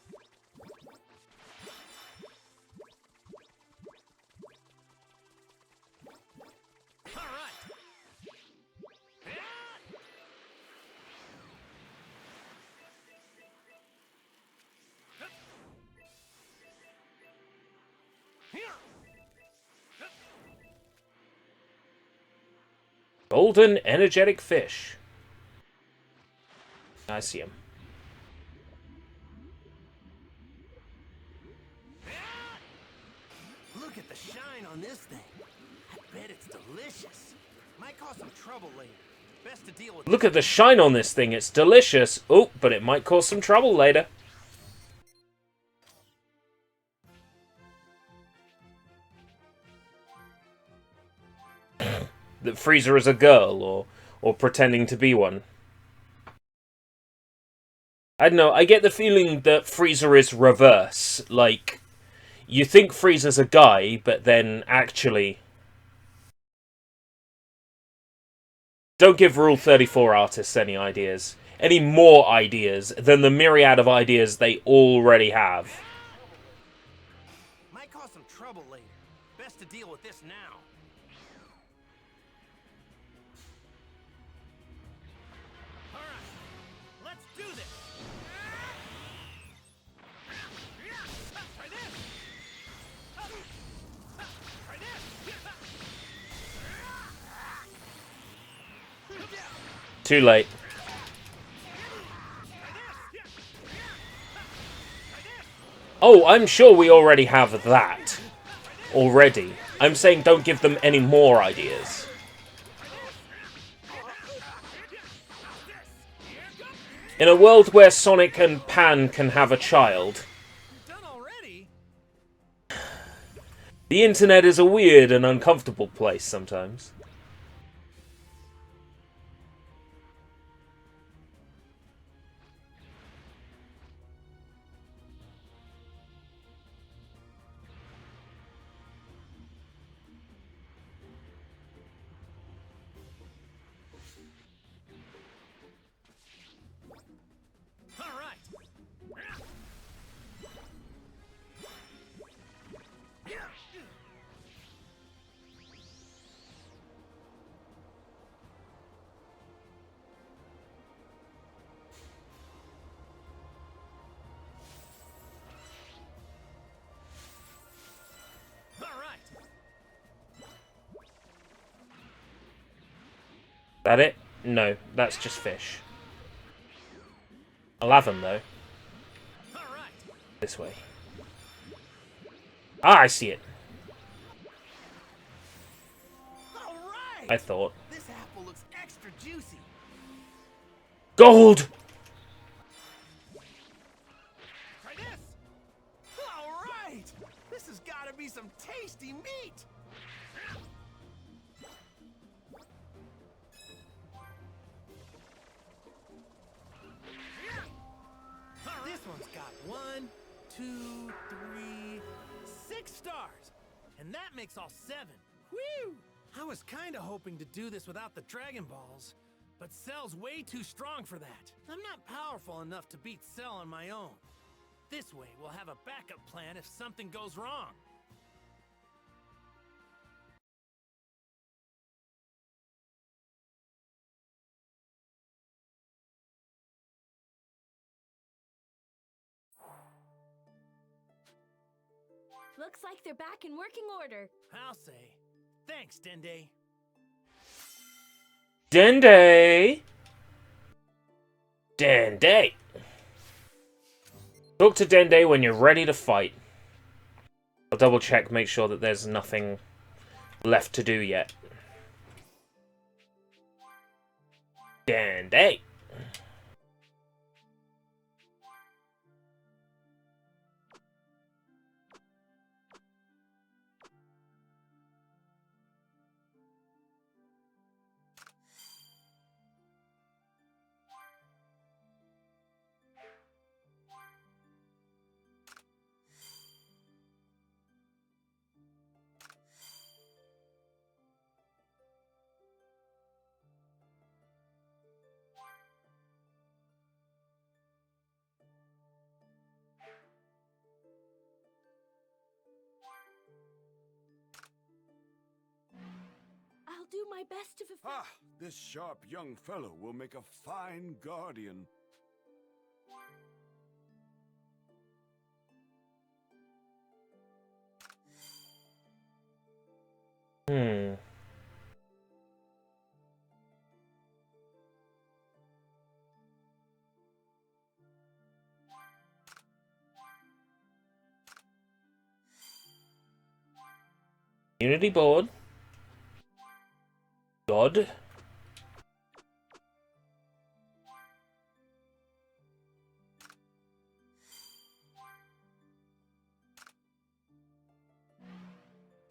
Alright! Golden energetic fish. I see him. Look at the shine on this thing. I bet it's delicious. Might cause some trouble later. Best to deal with. Look at the shine on this thing. It's delicious. Oh, but it might cause some trouble later. That Frieza is a girl, or pretending to be one. I don't know, I get the feeling that Frieza is reverse. Like, you think Frieza's a guy, but then actually... Don't give Rule 34 artists any ideas. Any more ideas than the myriad of ideas they already have. Might cause some trouble later. Best to deal with this now. Too late. Oh, I'm sure we already have that. Already. I'm saying don't give them any more ideas. In a world where Sonic and Pan can have a child, the internet is a weird and uncomfortable place sometimes. That it? No, that's just fish. I'll have them, though. This way. Ah, I see it. I thought. This apple looks extra juicy. Gold! Try this! Alright! This has gotta be some tasty meat! and that makes all 7. Whew! I was kinda hoping to do this without the Dragon Balls, but Cell's way too strong for that. I'm not powerful enough to beat Cell on my own. This way, we'll have a backup plan if something goes wrong. Looks like they're back in working order. I'll say. Thanks, Dende. Dende! Dende! Talk to Dende when you're ready to fight. I'll double check, make sure that there's nothing left to do yet. Dende! I'll do my best to fulfill. Ah, this sharp young fellow will make a fine guardian. Unity board. God.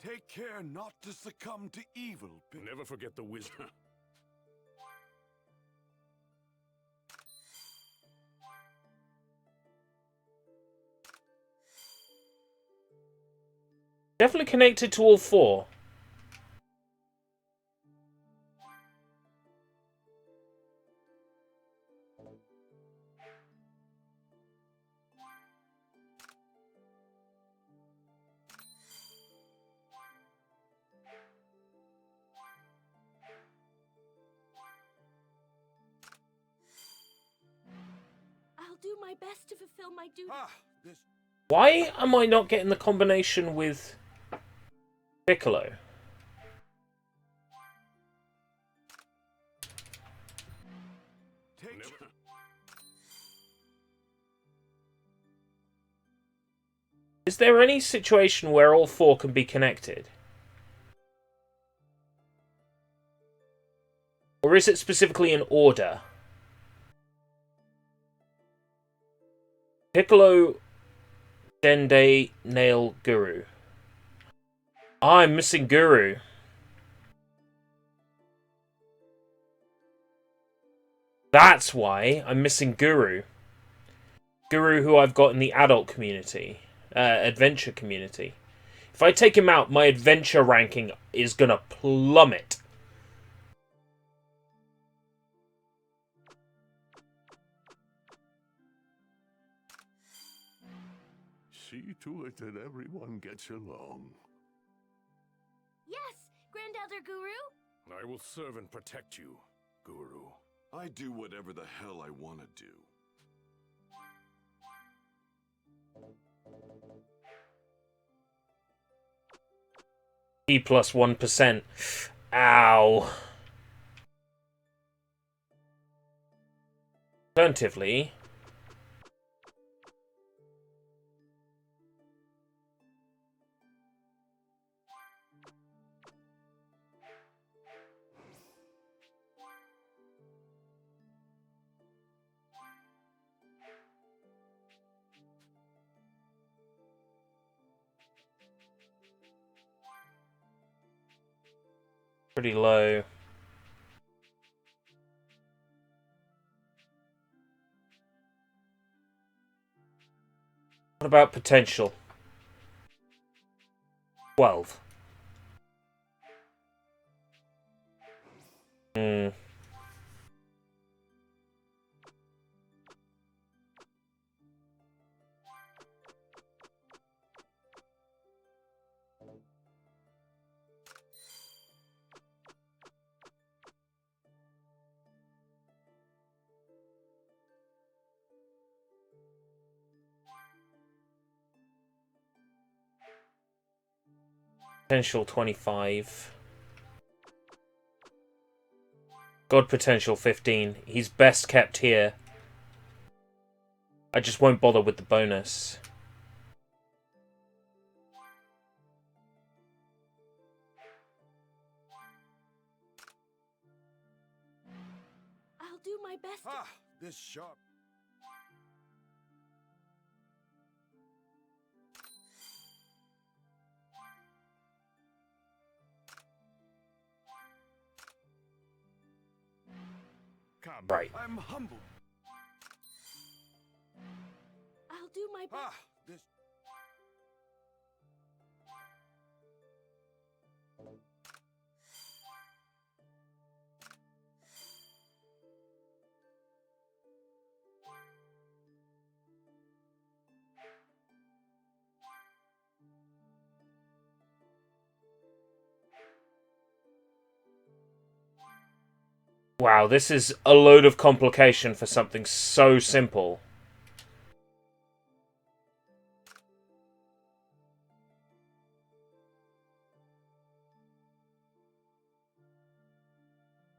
Take care not to succumb to evil. Never forget the wisdom. Definitely connected to all 4. I'll do my best to fulfill my duty. Ah, this... Why am I not getting the combination with Piccolo? Take... Is there any situation where all 4 can be connected? Or is it specifically in order? Piccolo, Dende, Nail, Guru. I'm missing Guru. That's why I'm missing Guru. Guru, who I've got in the adult community. Adventure community. If I take him out, my adventure ranking is gonna plummet. See to it that everyone gets along. Yes, Grand Elder Guru. I will serve and protect you, Guru. I do whatever the hell I want to do. P plus 1%. Ow. Alternatively, pretty low. What about potential? 12. Hmm. Potential 25. God potential 15. He's best kept here. I just won't bother with the bonus. I'll do my best. Ah, this sharp. Come, Right. I'm humble. I'll do my best. Ah, this. Wow, this is a load of complication for something so simple.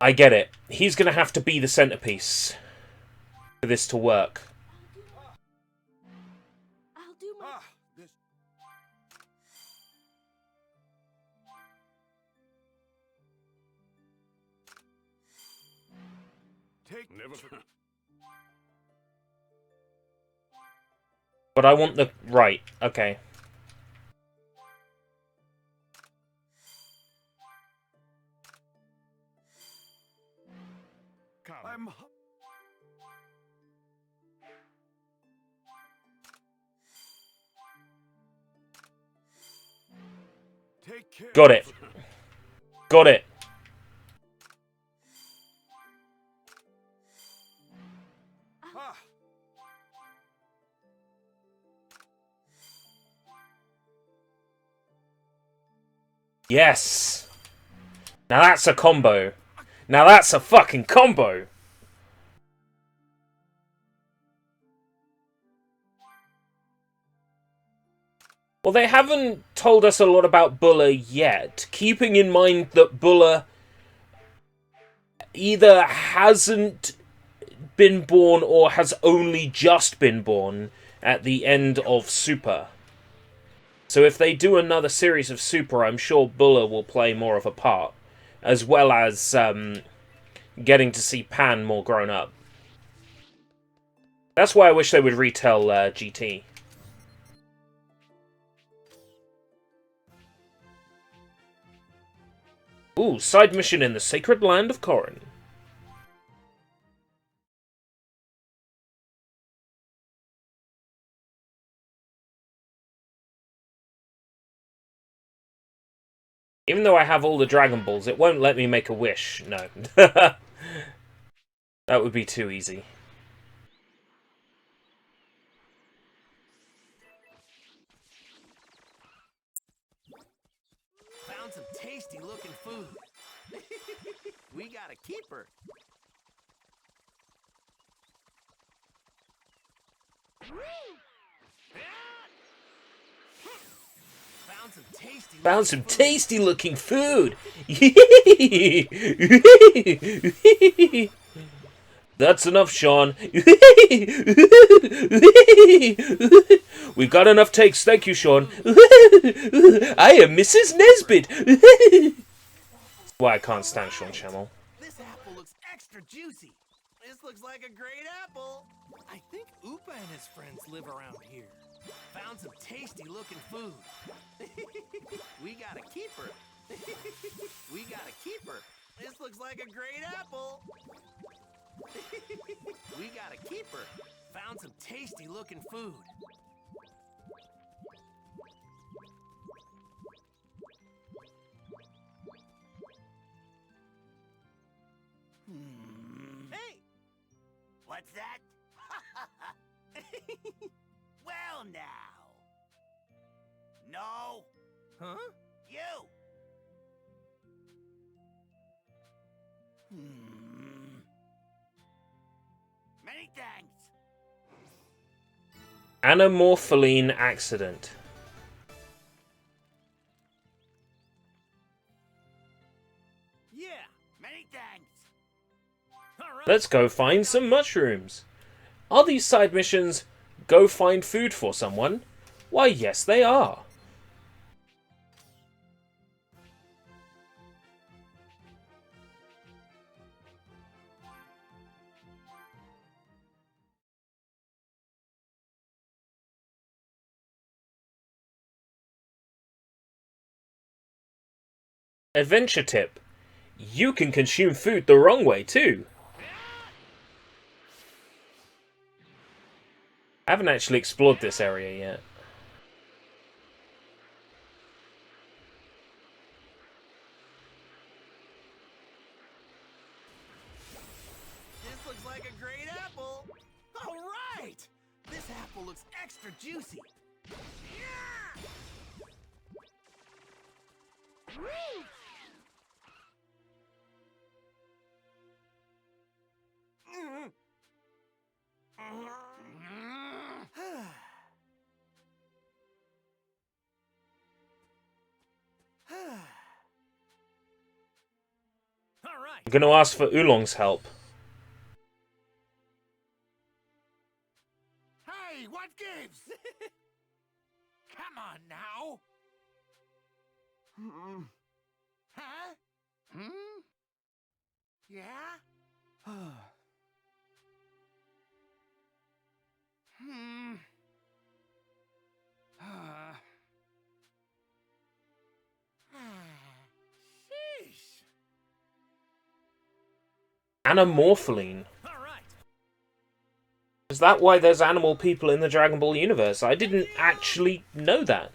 I get it. He's gonna have to be the centerpiece for this to work. I'll do my. Ah, this. Take never. But I want the... Right, okay. Come. I'm. Take care. Got it. Got it. Ah. Yes! Now that's a combo. Now that's a fucking combo! Well, they haven't told us a lot about Buller yet, keeping in mind that Buller either hasn't been born or has only just been born at the end of Super. So if they do another series of Super, I'm sure Buller will play more of a part, as well as getting to see Pan more grown up. That's why I wish they would retell GT. Ooh, side mission in the sacred land of Corrin. Even though I have all the Dragon Balls, it won't let me make a wish. No. That would be too easy. Found some tasty looking food. We got a keeper. Found some tasty looking food. That's enough, Sean. We've got enough takes, thank you, Sean. I am Mrs. Nesbit. Why I can't stand Sean Schimmel. This apple looks extra juicy. This looks like a great apple. I think Oopa and his friends live around here. Found some tasty looking food. We got a keeper. We got a keeper. This looks like a great apple. We got a keeper. Found some tasty looking food. What's that? Well, now. No. Huh? You. Many thanks. Anamorpholine accident. Yeah. Many thanks. All right. Let's go find some mushrooms. Are these side missions go find food for someone? Why, yes, they are. Adventure tip. You can consume food the wrong way, too. I haven't actually explored this area yet. This looks like a great apple. All right. This apple looks extra juicy. All right. I'm gonna ask for Oolong's help. Hey, what gives? Come on now. Huh? Yeah? Sheesh. Anamorpholine. All right. Is that why there's animal people in the Dragon Ball universe? I didn't actually know that.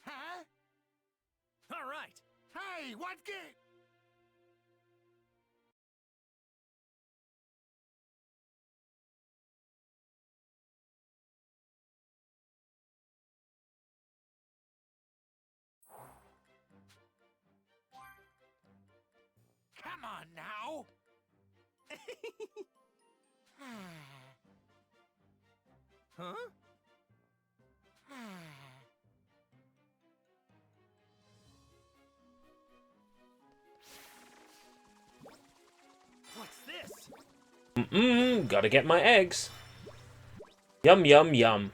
Huh? All right. Hey, what gives? Come on now. Huh? What's this? Gotta get my eggs. Yum, yum, yum.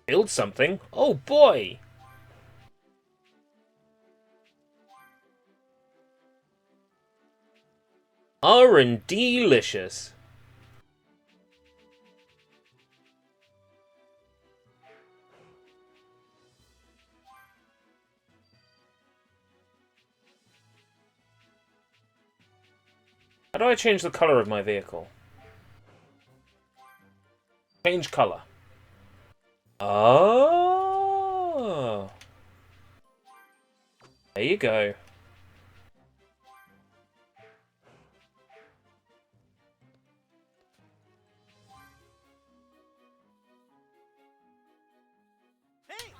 Build something? Oh boy! R&D-licious. How do I change the color of my vehicle? Change color. Oh. There you go. Hey!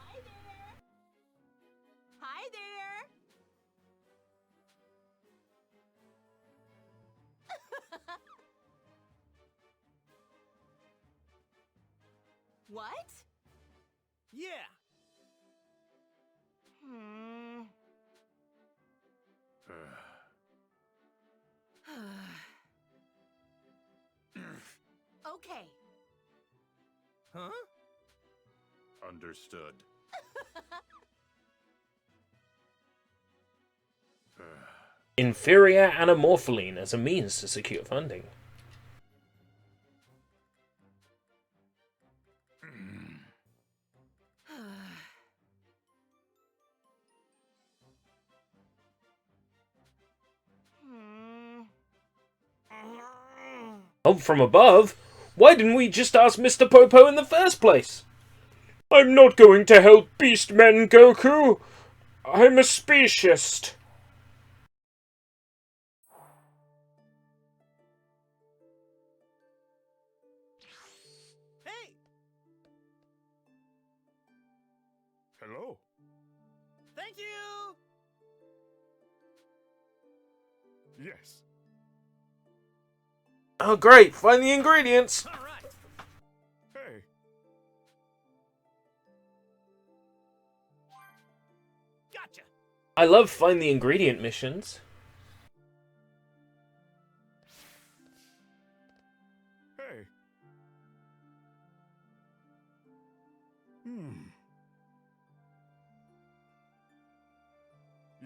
Hi there! What? Yeah. Okay. Huh? Understood. Inferior anamorpholine as a means to secure funding. Help from above? Why didn't we just ask Mr. Popo in the first place? I'm not going to help Beastmen, Goku! I'm a speciesist. Hey! Hello? Thank you! Yes. Oh, great. Find the ingredients. All right. Hey. Gotcha. I love find the ingredient missions. Hey. Hmm.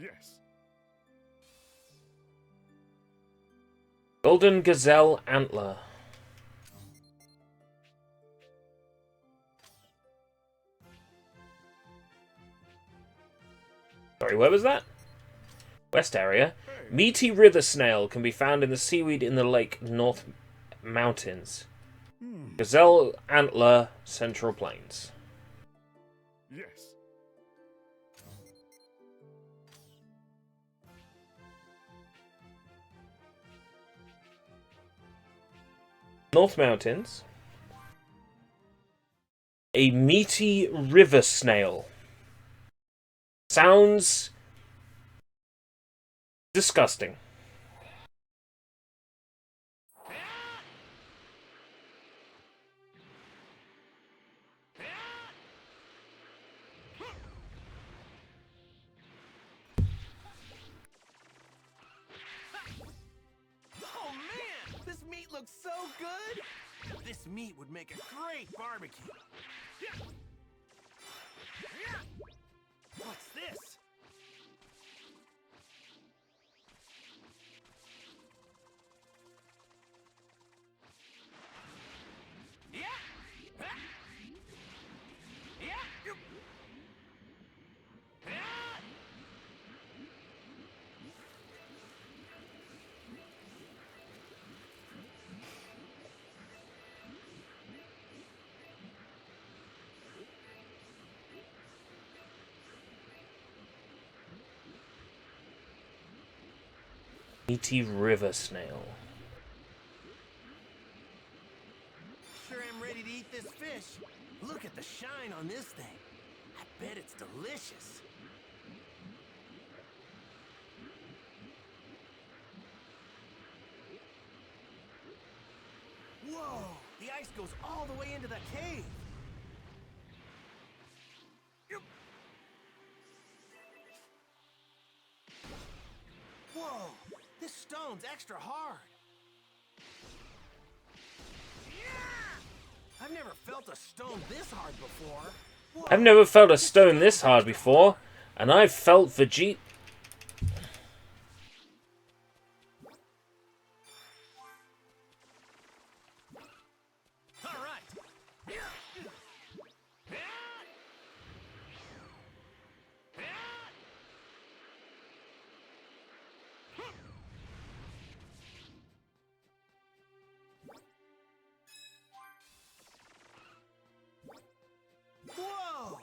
Yes. Golden Gazelle Antler. Sorry, where was that? West area. Hey. Meaty river snail can be found in the seaweed in the Lake North Mountains. Hmm. Gazelle Antler, Central Plains. Yes. North Mountains. A meaty river snail. Sounds disgusting. Oh man, this meat looks so good. This meat would make a great barbecue. What's this? Meaty river snail. Sure am ready to eat this fish. Look at the shine on this thing. I bet it's delicious. Whoa! The ice goes all the way into the cave. Whoa! This stone's extra hard. I've never felt a stone this hard before. Whoa. I've never felt a stone this hard before, and I've felt Vegeta. All right. Whoa!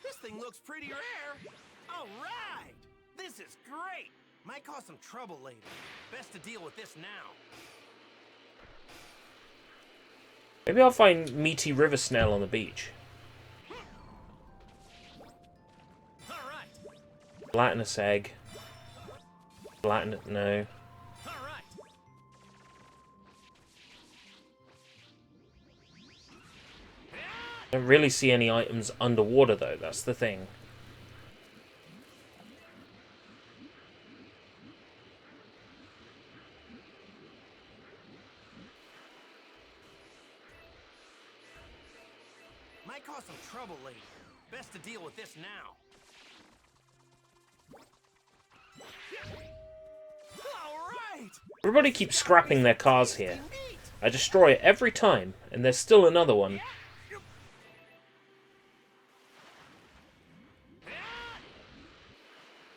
This thing looks pretty rare. All right! This is great! Might cause some trouble later. Best to deal with this now. Maybe I'll find meaty river snail on the beach. All right. Gelatinous egg. Gelatinous... no. All right. Don't really see any items underwater though, that's the thing. Might cause some trouble later. Best to deal with this now. All right. Everybody keeps scrapping their cars here. I destroy it every time, and there's still another one.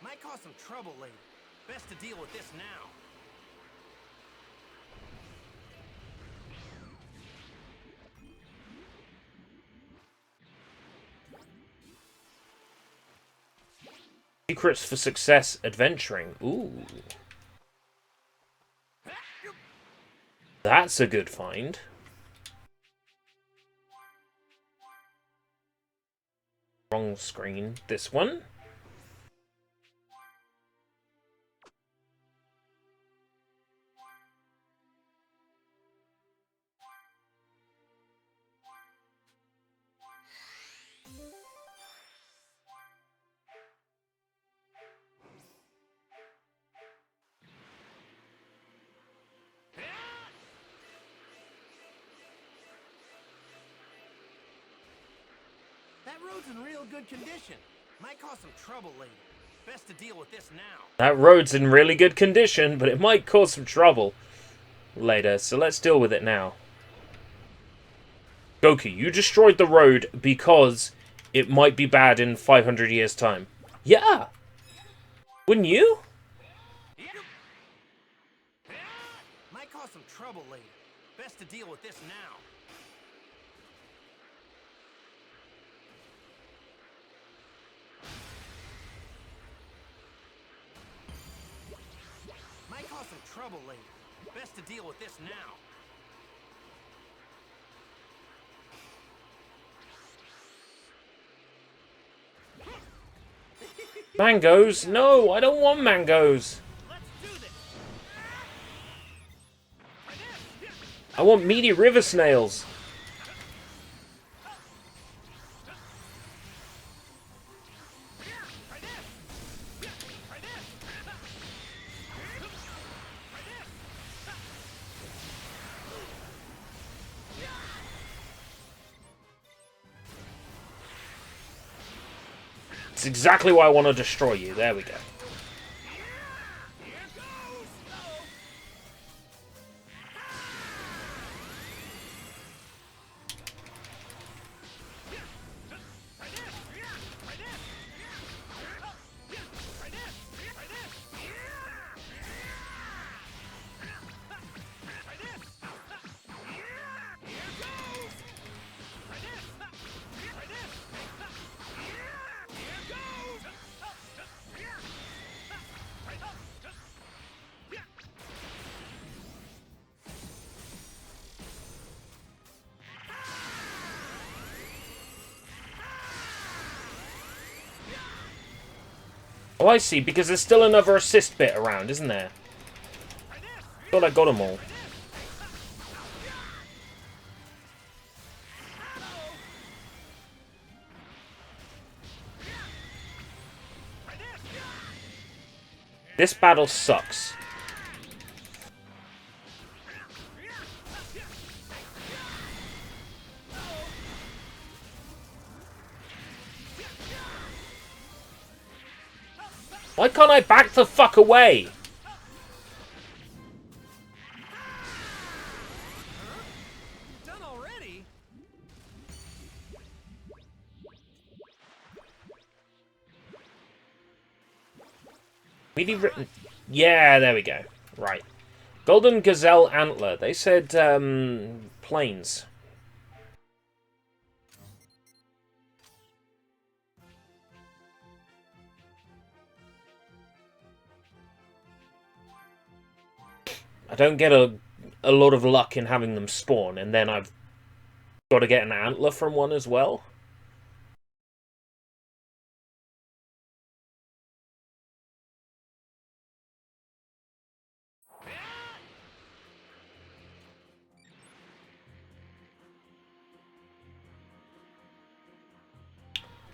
Might cause some trouble later. Best to deal with this now. Secrets for success adventuring. Ooh. That's a good find. Wrong screen. This one. That road's in real good condition. Might cause some trouble later. Best to deal with this now. That road's in really good condition, but it might cause some trouble later, so let's deal with it now. Goku, you destroyed the road because it might be bad in 500 years' time. Yeah! Wouldn't you? Might cause some trouble later. Best to deal with this now. Might cause some trouble later. Best to deal with this now. Mangoes? No, I don't want mangoes. Let's do this. I want meaty river snails. It's exactly why I want to destroy you. There we go. Oh, I see, because there's still another assist bit around, isn't there? Thought I got them all. This battle sucks. Why can't I back the fuck away? Done already? Meaty written. Yeah, there we go. Right. Golden Gazelle Antler. They said, planes. I don't get a lot of luck in having them spawn, and then I've got to get an antler from one as well.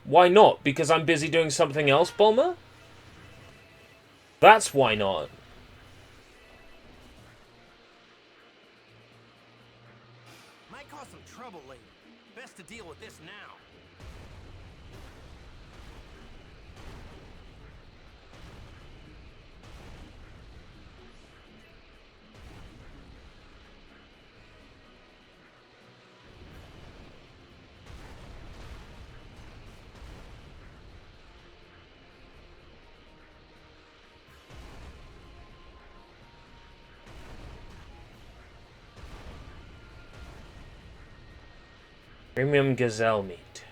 Why not? Because I'm busy doing something else, Bulma? That's why not. Might cause some trouble later. Best to deal with this now. Premium gazelle meat.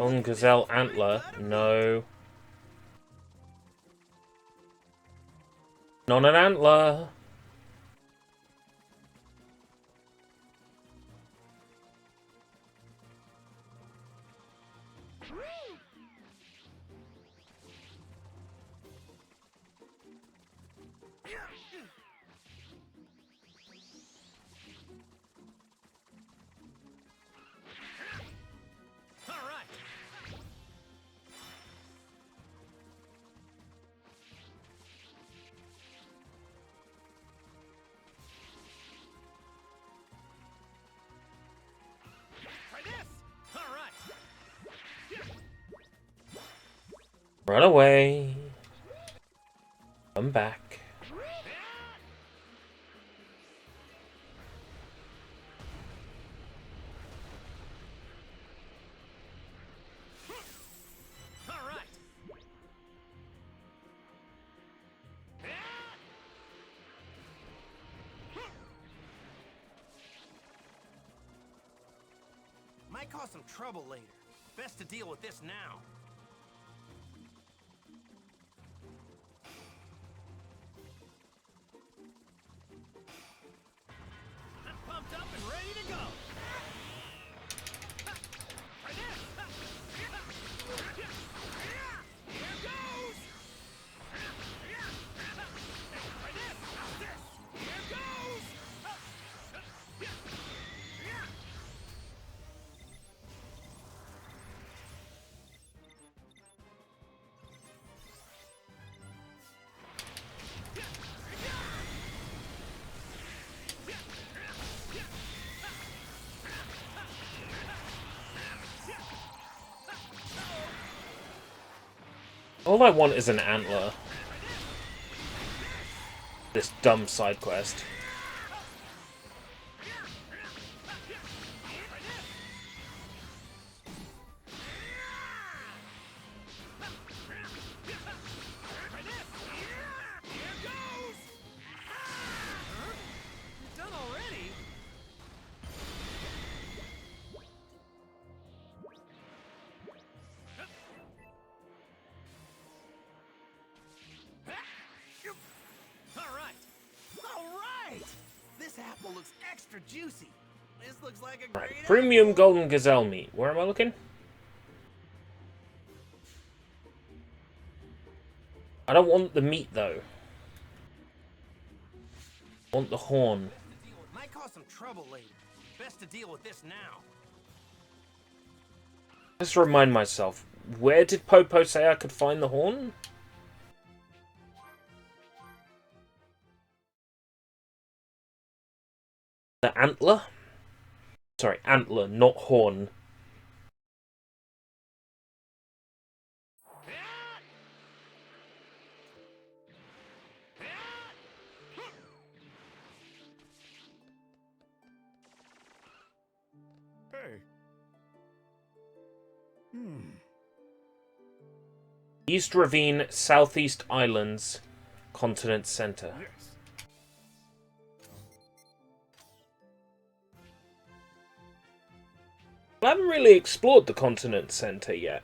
Golden Gazelle Antler. No. Not an antler. Run away. Come back. Might cause some trouble later. Best to deal with this now. I'm pumped up and ready to go. Here goes! Here goes! All I want is an antler. This dumb side quest. Done already? All right! This apple looks extra juicy. This looks like a Right, great premium apple. golden gazelle meat. Where am I looking? I don't want the meat though. I want the horn. Might cause some trouble later. Best to deal with this now. Just remind myself, where did Popo say I could find the horn? The antler? Sorry, antler, not horn. Hey. East Ravine, Southeast Islands, Continent Center. Yes. I haven't really explored the Continent Center yet.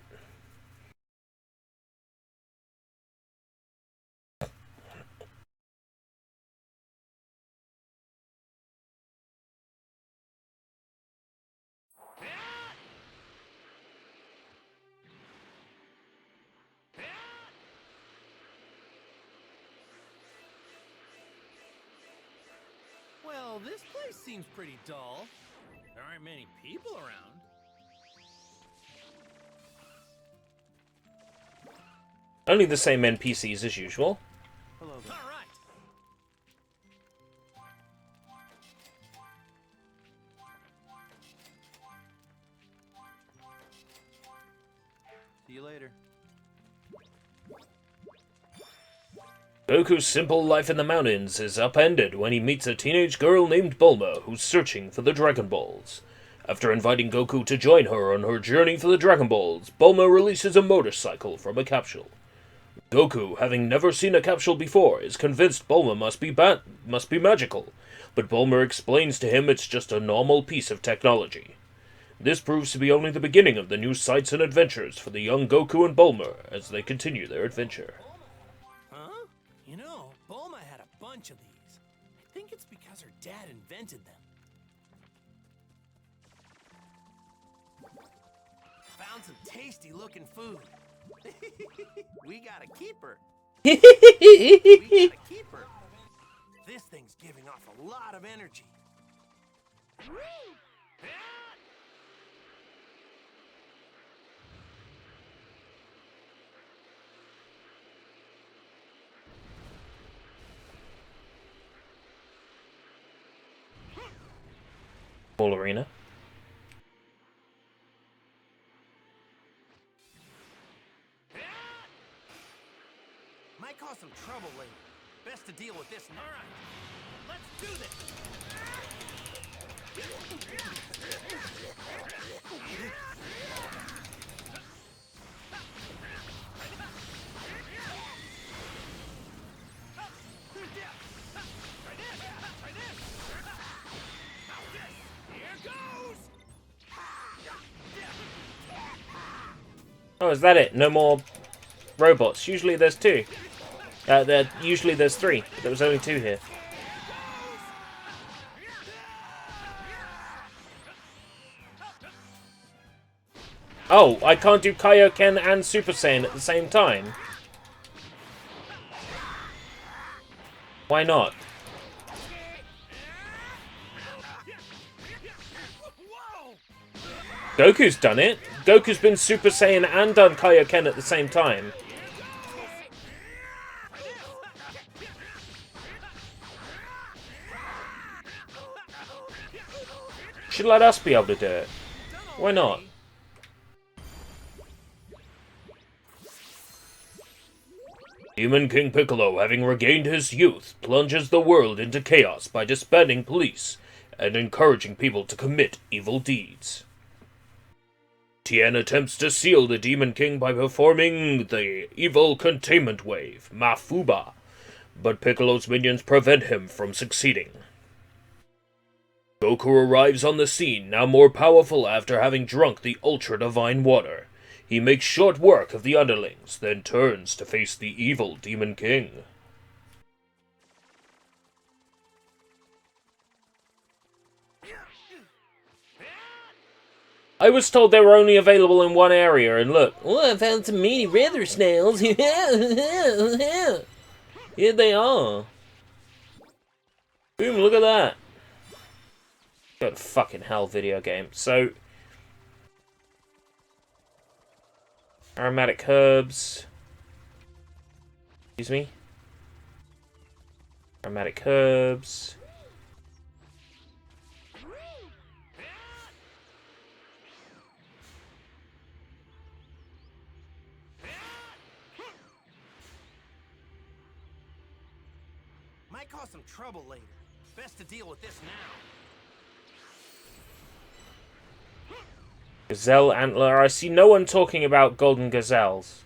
Well, this place seems pretty dull. There aren't many people around. Only the same NPCs as usual. Hello there. All right. See you later. Goku's simple life in the mountains is upended when he meets a teenage girl named Bulma who's searching for the Dragon Balls. After inviting Goku to join her on her journey for the Dragon Balls, Bulma releases a motorcycle from a capsule. Goku, having never seen a capsule before, is convinced Bulma must be magical, but Bulma explains to him it's just a normal piece of technology. This proves to be only the beginning of the new sights and adventures for the young Goku and Bulma as they continue their adventure. Huh? You know, Bulma had a bunch of these. I think it's because her dad invented them. Found some tasty-looking food. We gotta keep her. We gotta keep her. This thing's giving off a lot of energy. Ball arena. Might cause some trouble later. Best to deal with this now. All right, let's do this. Oh, is that it? No more robots. Usually there's two. Usually there's three. But there was only two here. Oh, I can't do Kaioken and Super Saiyan at the same time. Why not? Goku's done it. Goku's been Super Saiyan and done Kaioken at the same time. Should let us be able to do it. Why not? Demon King Piccolo, having regained his youth, plunges the world into chaos by disbanding police and encouraging people to commit evil deeds. Tien attempts to seal the Demon King by performing the evil containment wave, Mafuba, but Piccolo's minions prevent him from succeeding. Goku arrives on the scene, now more powerful after having drunk the ultra-divine water. He makes short work of the underlings, then turns to face the evil Demon King. I was told they were only available in one area, and look. Oh, I found some meaty river snails. Here they are. Boom, look at that. Go to fucking hell, video game. So, aromatic herbs. Excuse me. Aromatic herbs. Might cause some trouble later. Best to deal with this now. Gazelle antler. I see no one talking about golden gazelles.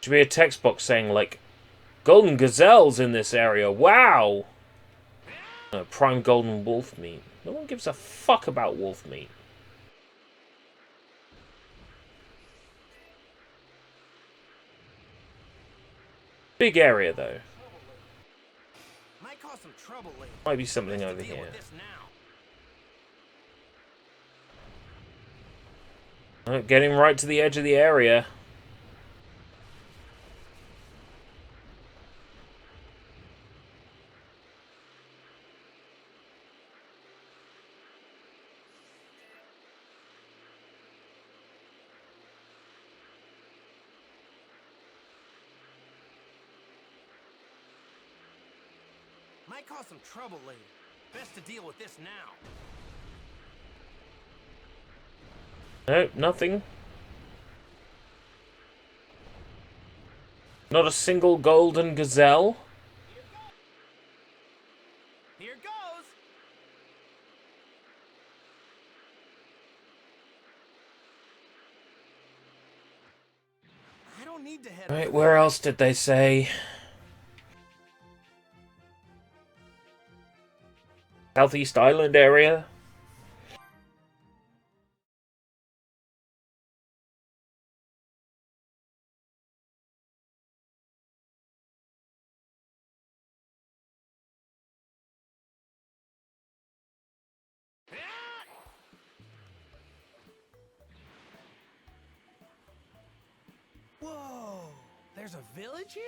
Should be a text box saying, like, golden gazelles in this area. Wow! Prime golden wolf meat. No one gives a fuck about wolf meat. Big area, though. Might cause some trouble later. Might be something over here. Oh, getting right to the edge of the area. Might cause some trouble later. Best to deal with this now. Nope, nothing. Not a single golden gazelle. Here goes. I don't need to head. Right, where else did they say? Southeast Island area. Whoa! There's a village here?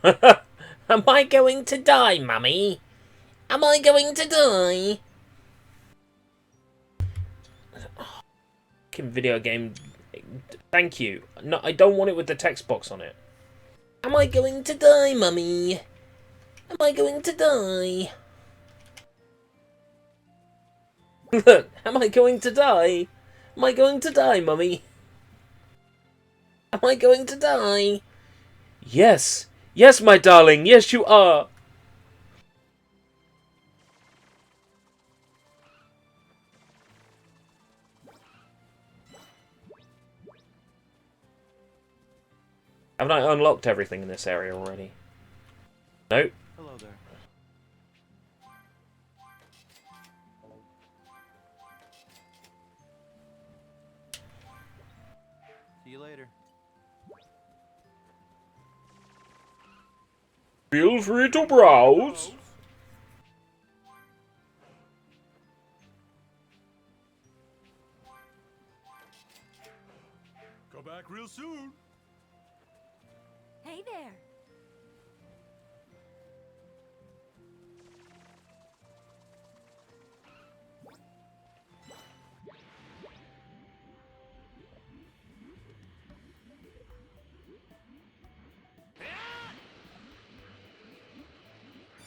Am I going to die, Mummy? Am I going to die? Fucking video game. Thank you. No, I don't want it with the text box on it. Am I going to die, Mummy? Am I going to die? Look, am I going to die? Am I going to die, Mummy? Am I going to die? Yes. Yes, my darling. Yes, you are. Haven't I unlocked everything in this area already? Nope. Hello there. See you later. Feel free to browse. Go back real soon. Hey there.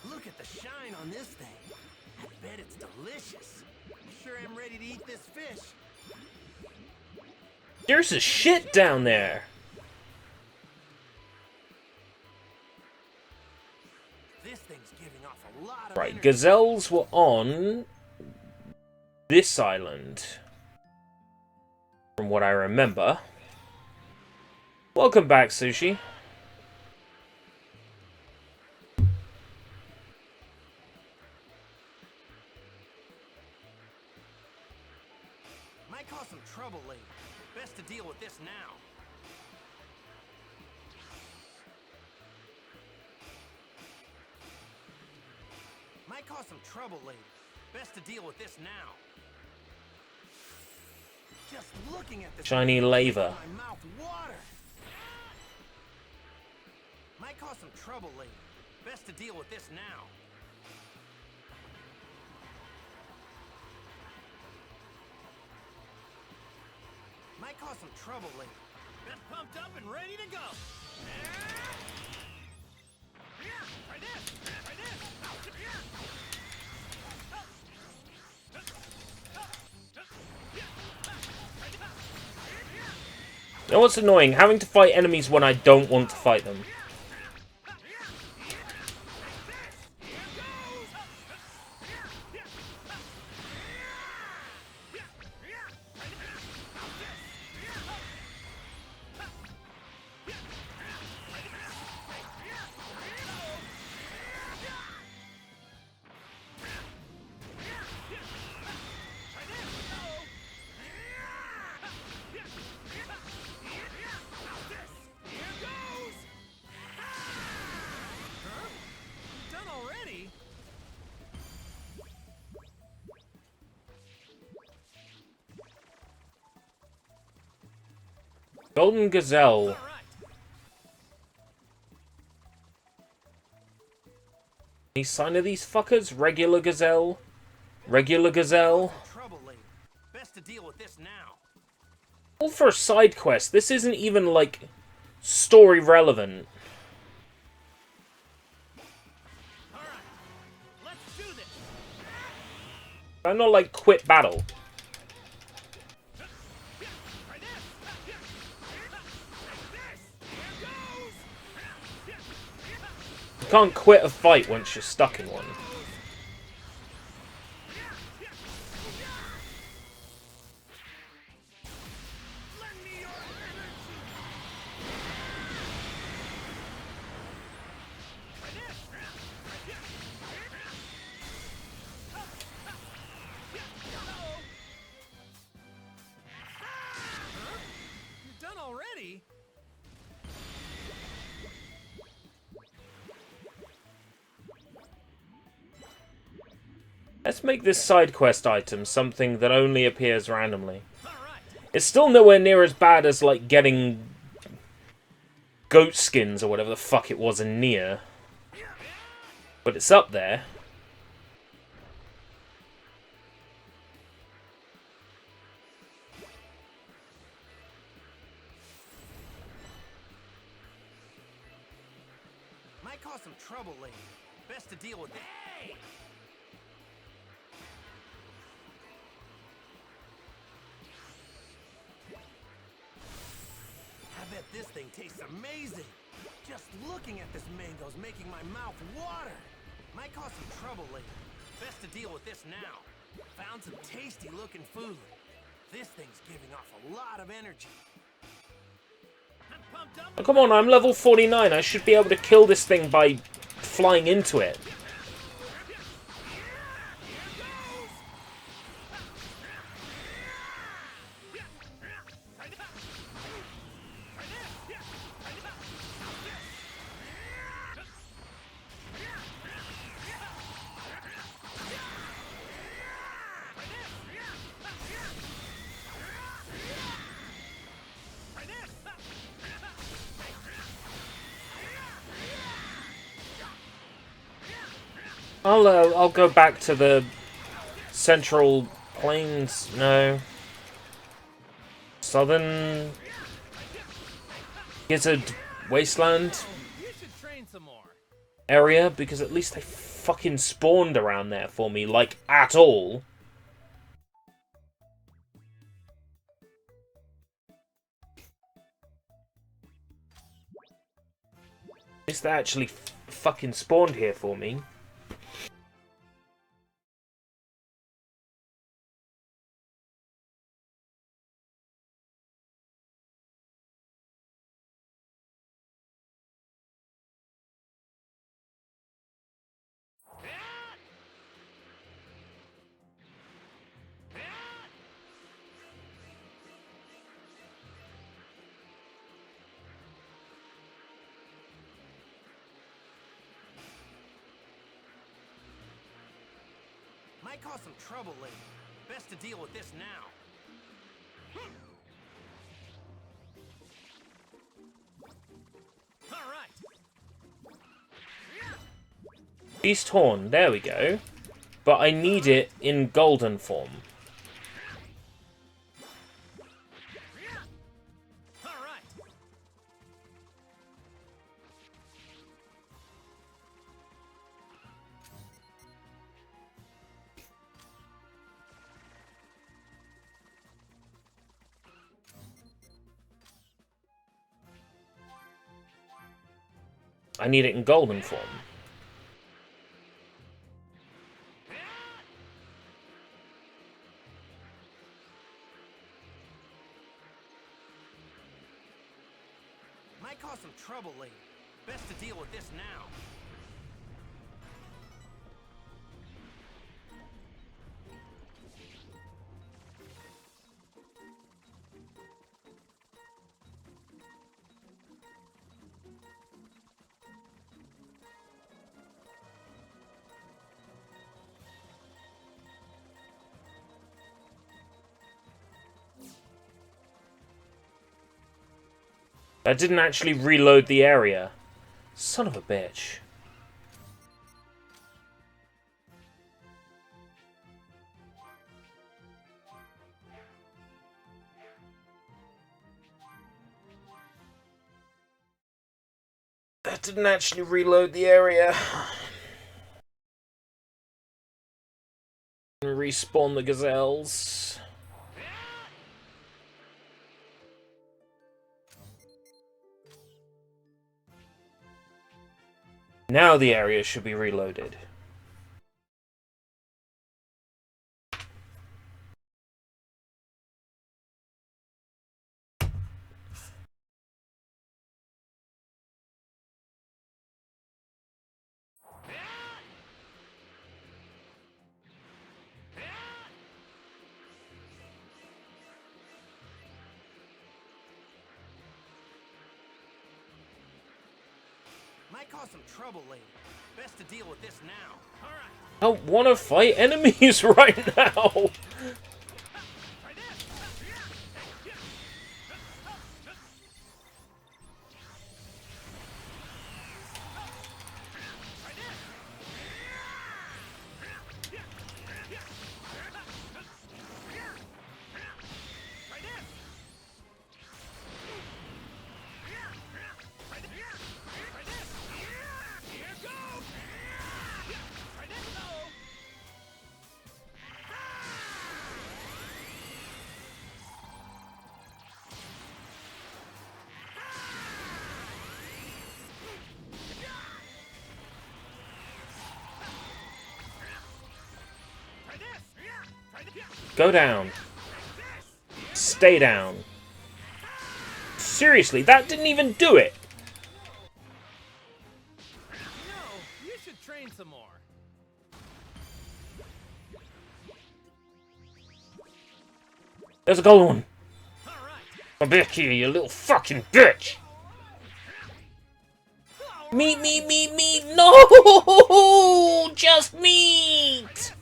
Look at the shine on this thing. I bet it's delicious. Sure am ready to eat this fish. There's a shit down there. This thing's giving off a lot of Right, energy. gazelles were on this island. From what I remember. Welcome back, Sushi. Might cause some trouble later. Best to deal with this now. Might cause some trouble later. Best to deal with this now. Just looking at this Shiny thing laver. makes my mouth water. Might cause some trouble later. Best to deal with this now. Might cause some trouble later. Best pumped up and ready to go. Try this. Try this. You know what's annoying? Having to fight enemies when I don't want to fight them. Done already? Golden Gazelle. All right. Any sign of these fuckers? Regular Gazelle? Regular Gazelle? Trouble later. Best to deal with this now. All for a side quest. This isn't even, like, story relevant. All right. Let's do this. I'm not, like, quit battle. Try this. Here goes. You can't quit a fight once you're stuck in one. Lend me your energy. see. Let's make this side quest item something that only appears randomly. It's still nowhere near as bad as, like, getting goat skins or whatever the fuck it was in Nier. But it's up there. Might cause some trouble later. Best to deal with it. Hey! I bet this thing tastes amazing. Just looking at this mango's making my mouth water. Might cause some trouble later. Best to deal with this now. Found some tasty looking food. This thing's giving off a lot of energy. Oh, come on, I'm level 49. I should be able to kill this thing by flying into it. I'll go back to the Central Plains. No. Southern Gizzard Wasteland area, because at least they fucking spawned around there for me, like, at all. At least they actually fucking spawned here for me. Might cause some trouble later. Best to deal with this now. All right. Beast Horn, there we go. But I need it in golden form. I need it in golden form. Might cause some trouble later. Best to deal with this now. That didn't actually reload the area. Son of a bitch. That didn't actually reload the area. Respawn the gazelles. Now the area should be reloaded. Might cause some trouble later. Best to deal with this now. All right. I don't want to fight enemies right now. Go down. Stay down. Seriously, that didn't even do it. No, you should train some more. There's a gold one. All right. Come back here, you little fucking bitch. Meat, meat, meat, meat. No! Just meat!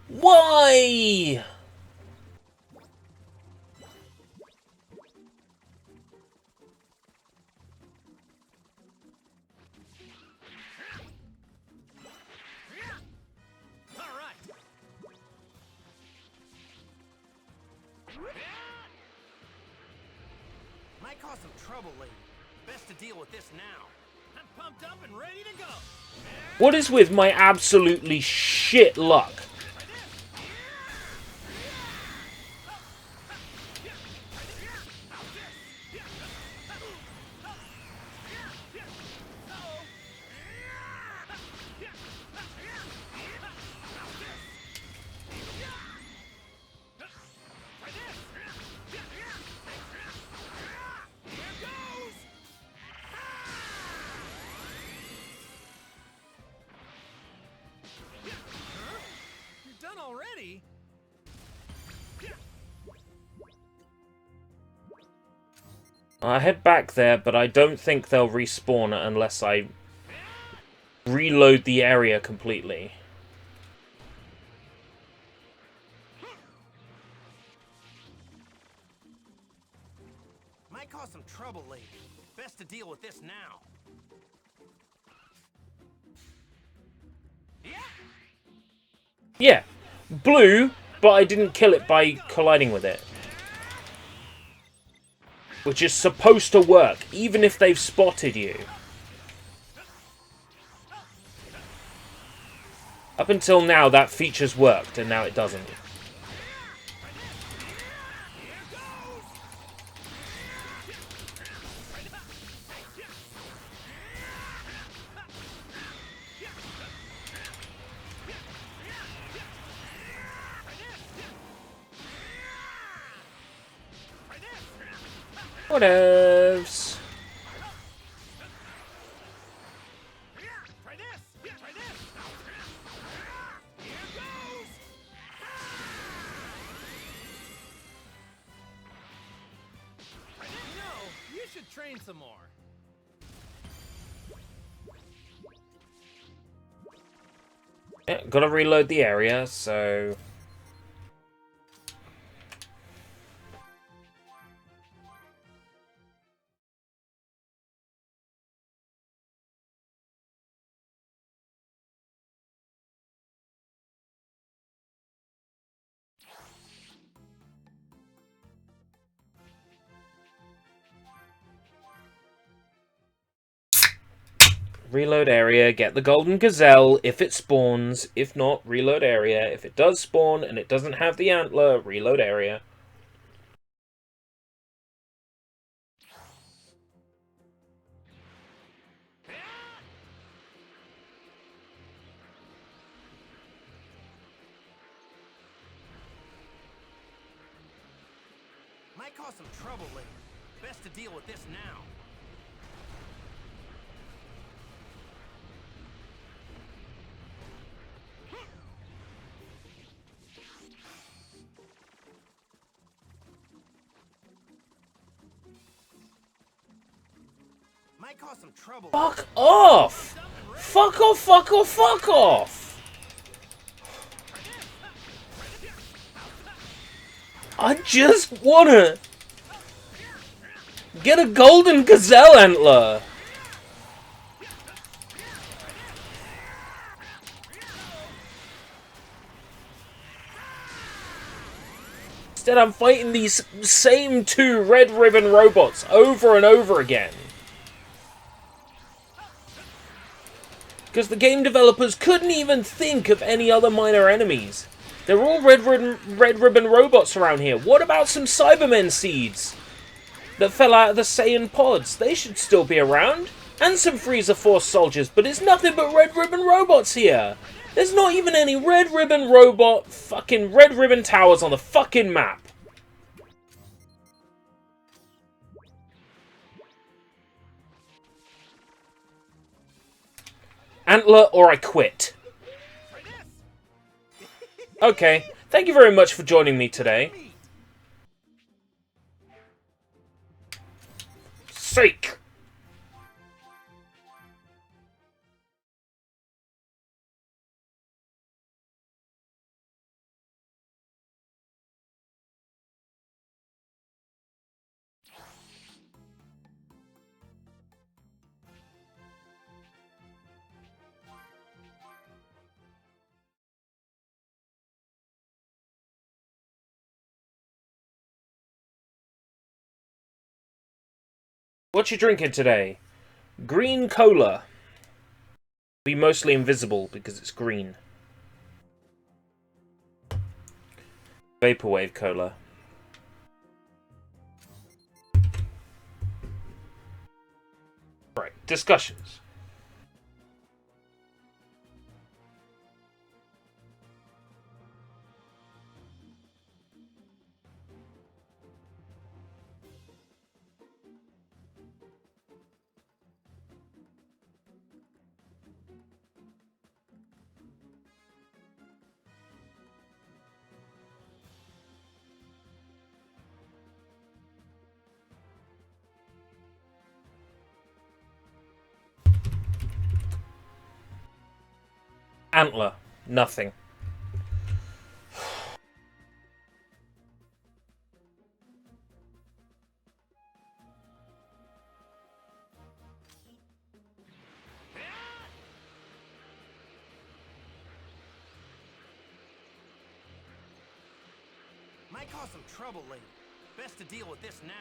Why? All right. Might cause some trouble later. Best to deal with this now. I'm pumped up and ready to go. What is with my absolutely shit luck? You're done already? I head back there, but I don't think they'll respawn unless I reload the area completely. Might cause some trouble later. Best to deal with this now. Yeah, blue, but I didn't kill it by colliding with it. Which is supposed to work, even if they've spotted you. Up until now, that feature's worked, and now it doesn't. Whatevs. Try this. Try this. Here goes. No, you should train some more. Yeah, gotta reload the area, so... Reload area, get the golden gazelle if it spawns. If not, reload area. If it does spawn and it doesn't have the antler, reload area. Might cause some trouble later. Best to deal with this now. Might cause some trouble. Fuck off! Fuck off, fuck off, fuck off! I just wanna get a golden gazelle antler! Instead I'm fighting these same two red ribbon robots over and over again. Because the game developers couldn't even think of any other minor enemies. They're all red ribbon robots around here. What about some Cybermen seeds that fell out of the Saiyan pods? They should still be around. And some Freezer Force soldiers, but it's nothing but red ribbon robots here. There's not even any red ribbon towers on the fucking map. Antler or I quit. Okay, thank you very much for joining me today. Sake! What you drinking today? Green cola. Be mostly invisible because it's green. Vaporwave cola. Right, discussions. Antler. Nothing. Might cause some trouble later. Best to deal with this now.